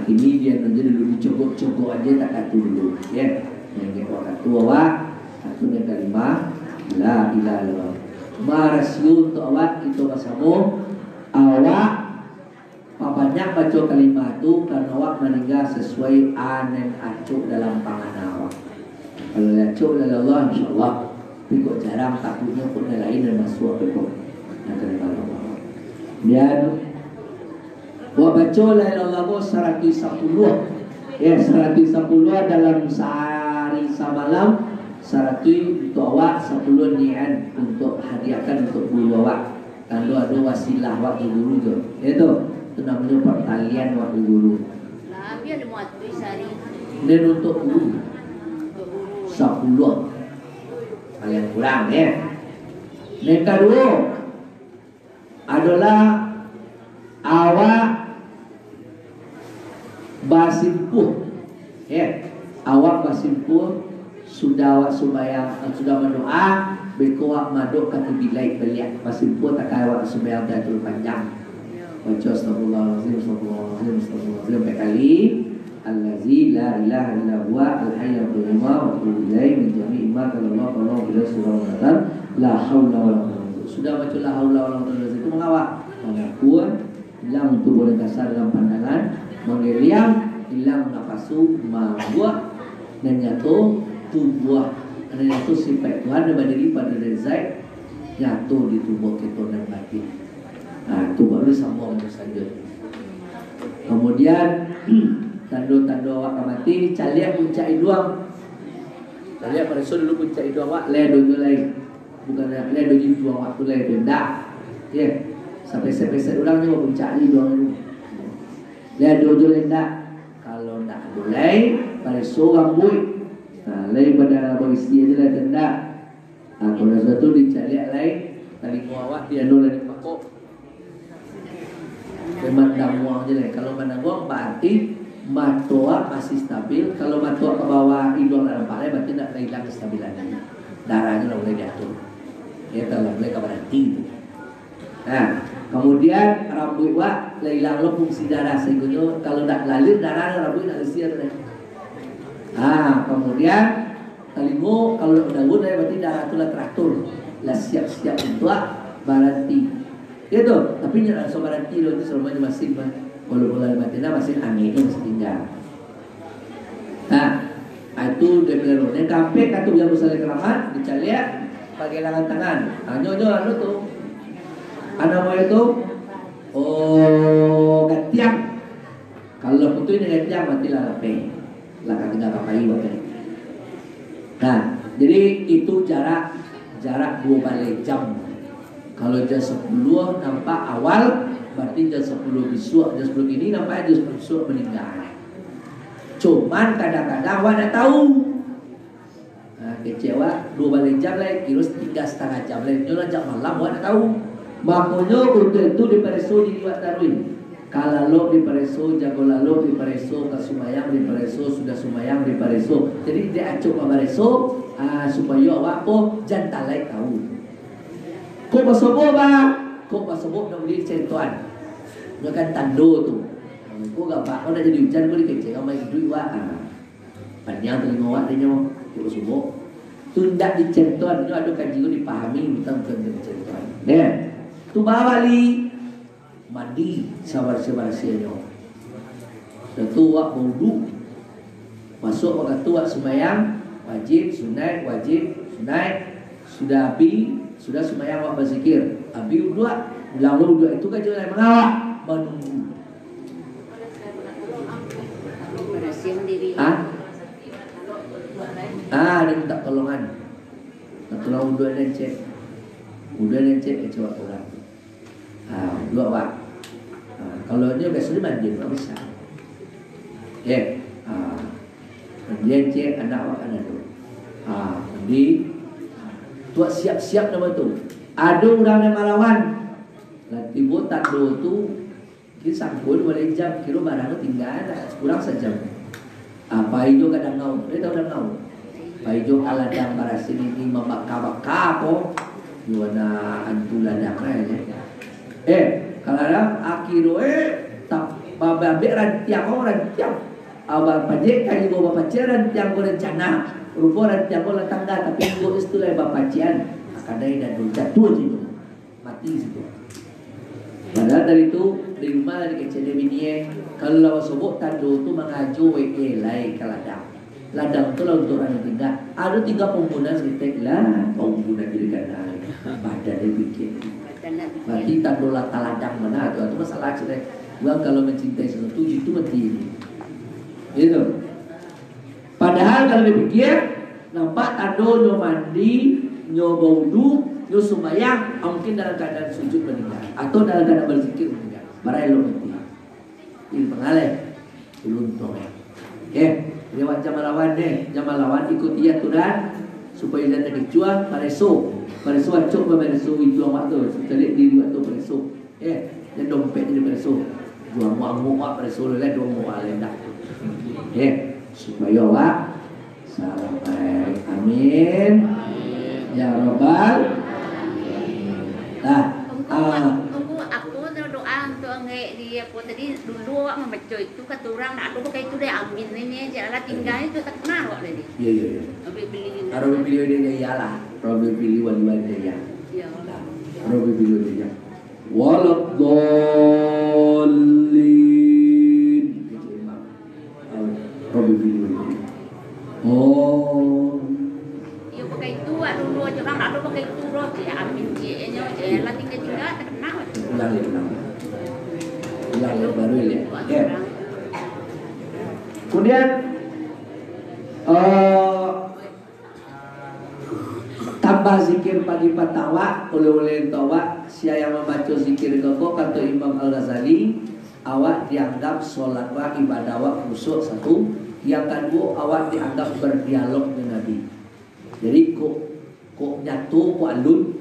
Ini dia nanti dulu dicogok-cogok aja tak kata dulu. Ya, yang kita kata awak satunya kalimah la ilaha illallah. Marasyu untuk awak itu bersama awak banyak baca kalimah itu karena awak meninggal sesuai anen acuk dalam pangan awak. Kalau acuk dari Allah insyaAllah. Tapi kok jarang takutnya pun lain dan masuk ke kok. Dan wa baca la ilaha illallah 110. Ya 110 dalam sehari semalam 100 untuk awak 10 niat untuk hadiahkan untuk guru awak. Kalau ada wasilah waktu guru tu. Itu namanya pertalian waktu guru. Nah, biar muat sehari. Dan untuk guru 10 yang kurang ya. Yang kedua adalah awak basimpuh ya. Awak basimpuh sudah awak sembahyang sudah berdoa berkuat maduk kata bilai beliak basimpuh tak kaya awak sembahyang terlalu panjang. Baca astagfirullahaladzim sampai kali. Allazi la ilaha illa huwa al-hayyul qayyum wa atubu ilaihi min jami'i ma qala Allah bila surah la haula wala quwwata sudah baca la haula wala quwwata illa billah itu mengawak pengakuan hilang untuk boleh kasar dalam pandangan mengeliang hilang napasu mabuah dan jatuh tubuh dan jatuh sifat Tuhan dan berdiri pada rezai jatuh di tubuh kita dan batin. Nah itu baru sambung saja. Kemudian tanda-tanda awak mati caliak puncak iduang. Caliak pada so dulu puncak iduang awak le dojo lain. Bukan le dojo iduang awak tu le benda. Ya. Sampai sepesat orang ni puncak iduang dulu. Le dojo lenda. Kalau nak boleh pada so rambut. Nah, lain pada berisi aja lah tenda. Kalau satu dicaliak lain tali awak dia nol dari pakok. Memang damuang je lah. Kalau menanggung berarti matoa masih stabil. Kalau matoa ke bawah hidung dalam palai berarti nak hilang kestabilannya. Darahnya lah boleh diatur. Ya kalau boleh ke berhenti. Nah, kemudian rambut wak hilang lo fungsi darah sehingga kalau nak lalir darah rambut nak lesir lah. Kemudian telingo kalau daun berarti darah tu lah teratur. Lah siap-siap untuk berhenti. Ya tu, tapi jangan so berhenti lo itu selama masih bola-bola batinnya masih angin itu masih tinggal. Nah, itu dia bilang yang kampek atau yang besar keramat dicaliak pakai lengan tangan. Nyonya anu tu, anak mau itu, gatiang. Kalau putu ini gatiang matilah lape, lah tinggal kapai waktu. Nah, jadi itu jarak 2 balik jam. Kalau jam 10 nampak awal, berarti jam 10 besok, jam 10 ini nampak jam 10 besok meninggal. Cuman kadang-kadang awak tak tahu. Kecewa 2 balik jam lah, kira 3,5 jam lah. Nyolah jam malam awak tak tahu. Makanya untuk itu di Pareso dibuat taruhin. Kalau lo di Pareso, jago lalu di Pareso, ke Sumayang di Pareso, sudah Sumayang di Pareso. Jadi dia acuk ke Pareso supaya awak po jantalai tahu. Kok pasobo ba? Kok pasobo nak beli centuan. Dia kan tando tu. Kok gak kau dah jadi hujan kau dikecek kau main duit wak. Panjang telinga wak dia nyawa. Kok pasobo. Tundak di centuan itu ada kaji kau dipahami tentang centuan. Deh. Tu bawa li mandi sabar-sabar sianya. Satu wak wudu. Masuk waktu wak sembahyang wajib sunat sudah habis. Sudah sembahyang awak berzikir. Habis wuduk, lalu wuduk itu kan jangan mengawak, menunggu. Dia minta tolongan. Tolong wuduk dan cek. Wuduk dan cek coba orang. Wuduk awak. Kalau dia biasanya mandi tak bisa. Okay. Dia cek anak awak anak tu. Mandi. Tuak siap-siap nama tu. Ada orang yang malawan. Tiba tak do tu kita sangkul boleh jam kira barang tinggal kurang sejam. Apa itu kadang ngau. Dia tahu kadang ngau. Apa itu aladang barasin ini membaka-baka apa. Yuana antuladang aja. Kalau ada akhiro tak babek rantiang rantiang. Awal pajak kayu bawa pacaran tiang rencana. Rupa rantiang bola tangga tapi gua istilah bapacian akadai dan jatuh situ mati situ. Padahal dari itu di rumah dari kecil bini kalau lawan sobok tando tu mengaju lai ke ladang. Ladang tu lah untuk orang tinggal. Ada 3 pembunuhan sekitar lah pembunuhan diri kan badan dia bikin. Berarti tando lah ladang mana tu masalah cerita. Gua kalau mencintai sesuatu itu mati. Gitu. Padahal kalau dipikir nampak tado nyo mandi, nyo wudu, nyo sembahyang, mungkin dalam keadaan sujud meninggal atau dalam keadaan berzikir meninggal. Barai lo mati. Ini pengalih. Luntung ya. Lewat jamalawan deh, jamalawan ikut ia turan supaya dia tak dicuang pareso acuk pareso itu waktu sekali di waktu pareso. Dan dompet di pareso. Jual muak pareso le do muak lendak. Supaya wak sampai amin ya robbal. Nah, aku doa untuk dia tadi dulu awak membaca itu kata orang nak aku pakai itu deh amin ini jalan tinggal itu tak kenal wak tadi. Iya. Kalau pilih dia iyalah, kalau pilih wali-wali dia. Iya. Robi bilu ya. Waladhdallin. Robi bilu. Oh. Iya pakai itu dulu aja kan ada pakai itu roti amin nya lah tinggal tak kenal. Ulang baru ya. Ya. Kemudian tambah zikir pagi patawa oleh tawa siapa yang membaca zikir koko kata Imam Al-Ghazali awak dianggap sholat wa ibadah wa khusyuk satu. Yang kedua awak dianggap berdialog dengan Nabi. Jadi kok nyatu kok alun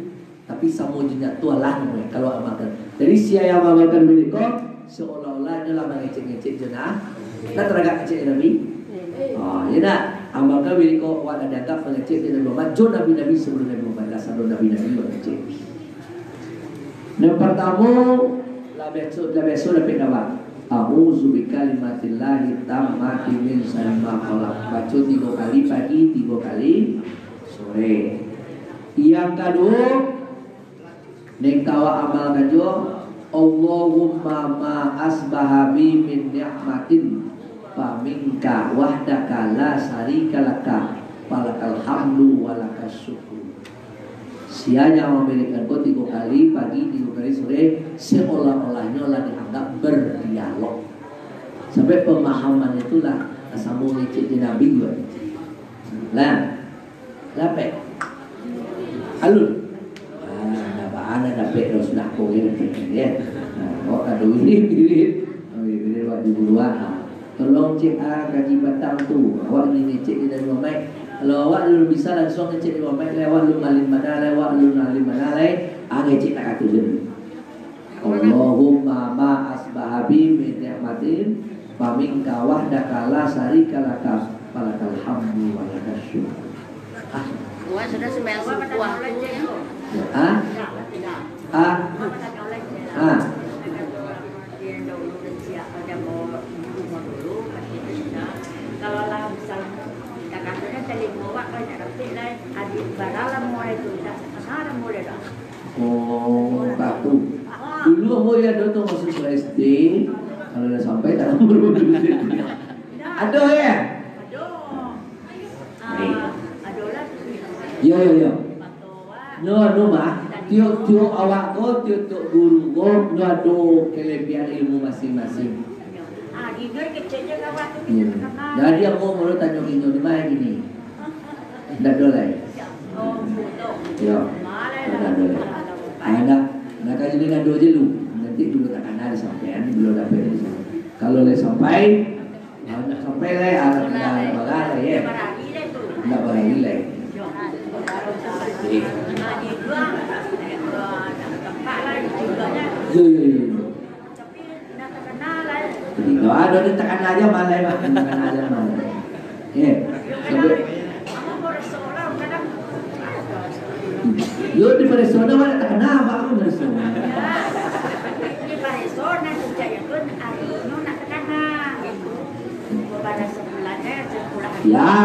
tapi sama je nyatu Allah namanya kalau amalkan. Jadi siapa yang amalkan berikut seolah-olah dia lah mengecek-ngecek jenah. Kita teragak ngecek Nabi. Ya nak amalkan berikut awak dianggap mengecek Nabi Muhammad. Jo Nabi-Nabi sebelum Nabi Muhammad lah sebelum Nabi-Nabi mengecek. Yang pertama lah besok dapat nama. A'udzu bikalimatillahi tammati min syarri ma khalaq. Baca 3 kali pagi, 3 kali sore. Yang kedua, ning tawa amal kajo, Allahumma ma asbaha bi min ni'matin fa minka wahdaka la syarika laka falakal hamdu wa lakas syukur. Sianya memberikan kau 3 kali pagi, 3 kali sore, seolah-olahnya lah dianggap berdialog. Sampai pemahaman itulah sambung ngecek di Nabi juga. Lah, lapek, alun. Ada dapet terus sudah kau ini ya. Oh kado ini waktu duluan. Tolong cek gaji batang tu. Awak ini ngecek di dalam mic. Kalau awak lu bisa langsung ngecek di mic lewat lu malin mana lewat lu malin mana ngecek tak katu je. Allahumma ma asbahabi min ni'matin fa minka wahdaka la syarika laka falakal hamdu wa lakas syukur. Wah sudah sembahyang subuh aja ya. Kalau lah misalnya kita katanya teling bawa kan tapi lah adik baralah mulai tu dah sekarang mulai dah. Oh, satu. Dulu aku ya dulu masuk SD, kalau dah sampai tak perlu ada ya? Ada lah. Ya. No mah. Tiap awak ko, tiap guru ko, no ada kelebihan ilmu masing-masing. Jadi aku mau tanya kinyo di mana gini? Tidak boleh. Ya, tidak boleh. Nak kaji dengan dua je lu. Nanti dulu tak ada sampai, belum dapat di sana. Kalau le sampai, nak sampai le, ada bagai ya. Tidak berani le. Yo. Kalau ada di tekan aja malai pak, tekan aja malai. Ya, yo di Persona mana tekan apa aku Persona. Di Persona sejak itu artinya nak tekan itu pada sebulannya sebulan. Ya,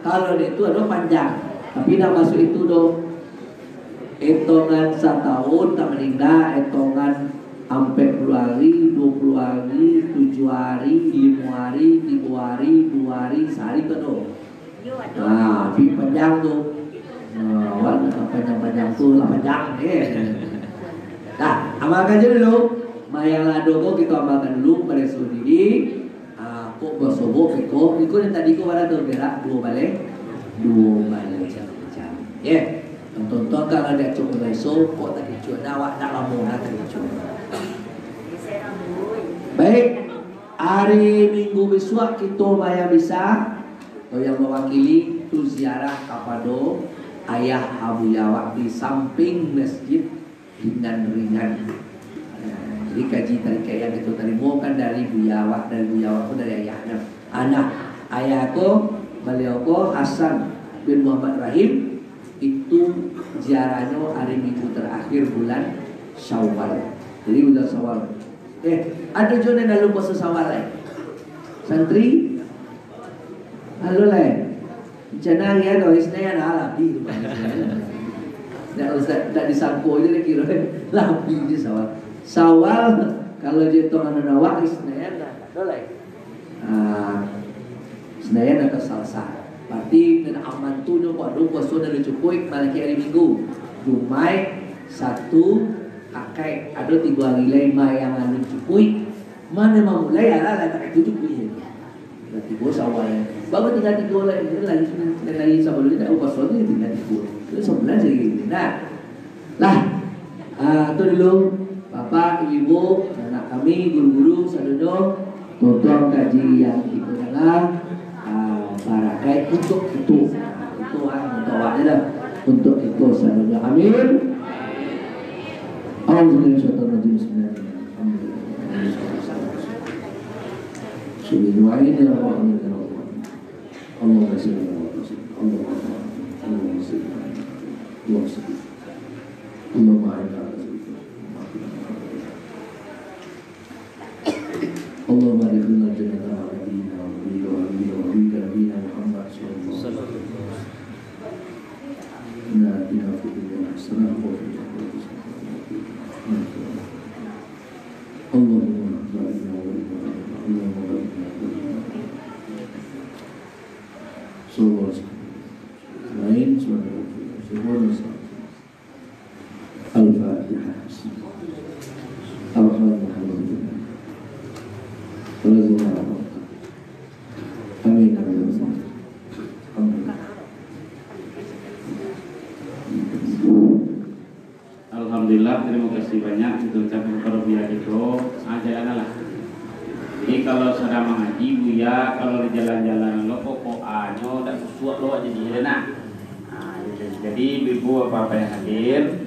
kalau itu ada panjang, tapi nak masuk itu do. Hitungan setahun tak meninggal, hitungan sampai 10 hari, 20 hari, 7 hari, 5 hari, 3 hari, 2 hari, sehari kan tuh. Nah, lebih panjang tuh. Panjang-panjang tuh lah panjang Nah, amalkan aja dulu. Mayang ladoko kita amalkan dulu pada sendiri. Kok bosobok ikut yang tadi kok ada tuh gerak 2 balik jam. Ya. Tonton kalau ada cukup besok, kok tak dicuci, awak tak lama nak dicuci. Baik, hari Minggu besok kita maya bisa, atau yang mewakili tu ziarah kepada ayah Abu Yawak di samping masjid ringan. Jadi kaji tarikat yang kita terima kan dari Bu Yawak, dari Bu Yawak itu dari ayahnya. Ayahku, beliau Hasan bin Muhammad Rahim. Itu ziarahnya hari Minggu terakhir bulan Syawal. Jadi bulan Syawal. Ada juga yang lalu puasa Syawal santri. Halo Jangan ya doa isnya ada alam di Tidak disangkut aja dia kira lapi di sawal. Sawal kalau jatuh mana nawak Senayan boleh. Senayan atau Salsa. Berarti kena aman tu nyo padu puasa dari cukup malaki hari Minggu. Jumai satu akai ada 3 hari lima yang anu cukup. Mana mau mulai ala tak itu cukup ya. Berarti puasa awal. Baru tinggal 3 lagi sama dulu kita puasa ni tinggal 3. Itu sebulan jadi nah itu dulu Bapak, Ibu, anak kami, guru-guru, saudara tonton kaji yang kita dengar barakai untuk itu untuk itu saudara. Amin. Alhamdulillah. اللهم ادخلنا الجنة مع نبينا ونبيك نبينا محمد صلى الله عليه وسلم. إنا آتينا في الدنيا حسنة وفي الآخرة حسنة. اللهم بارك لنا اللهم بارك لنا صلى الله عليه وسلم. Lain semua Al-Fatihah. Alhamdulillah. Amin. Alhamdulillah, terima kasih banyak untuk ucapan tarbiyah itu. Ajaran lah. Jadi kalau sedang mengaji Buya, kalau di jalan-jalan lo pokoknya dan sesuatu lo aja di sana. Jadi ibu apa yang hadir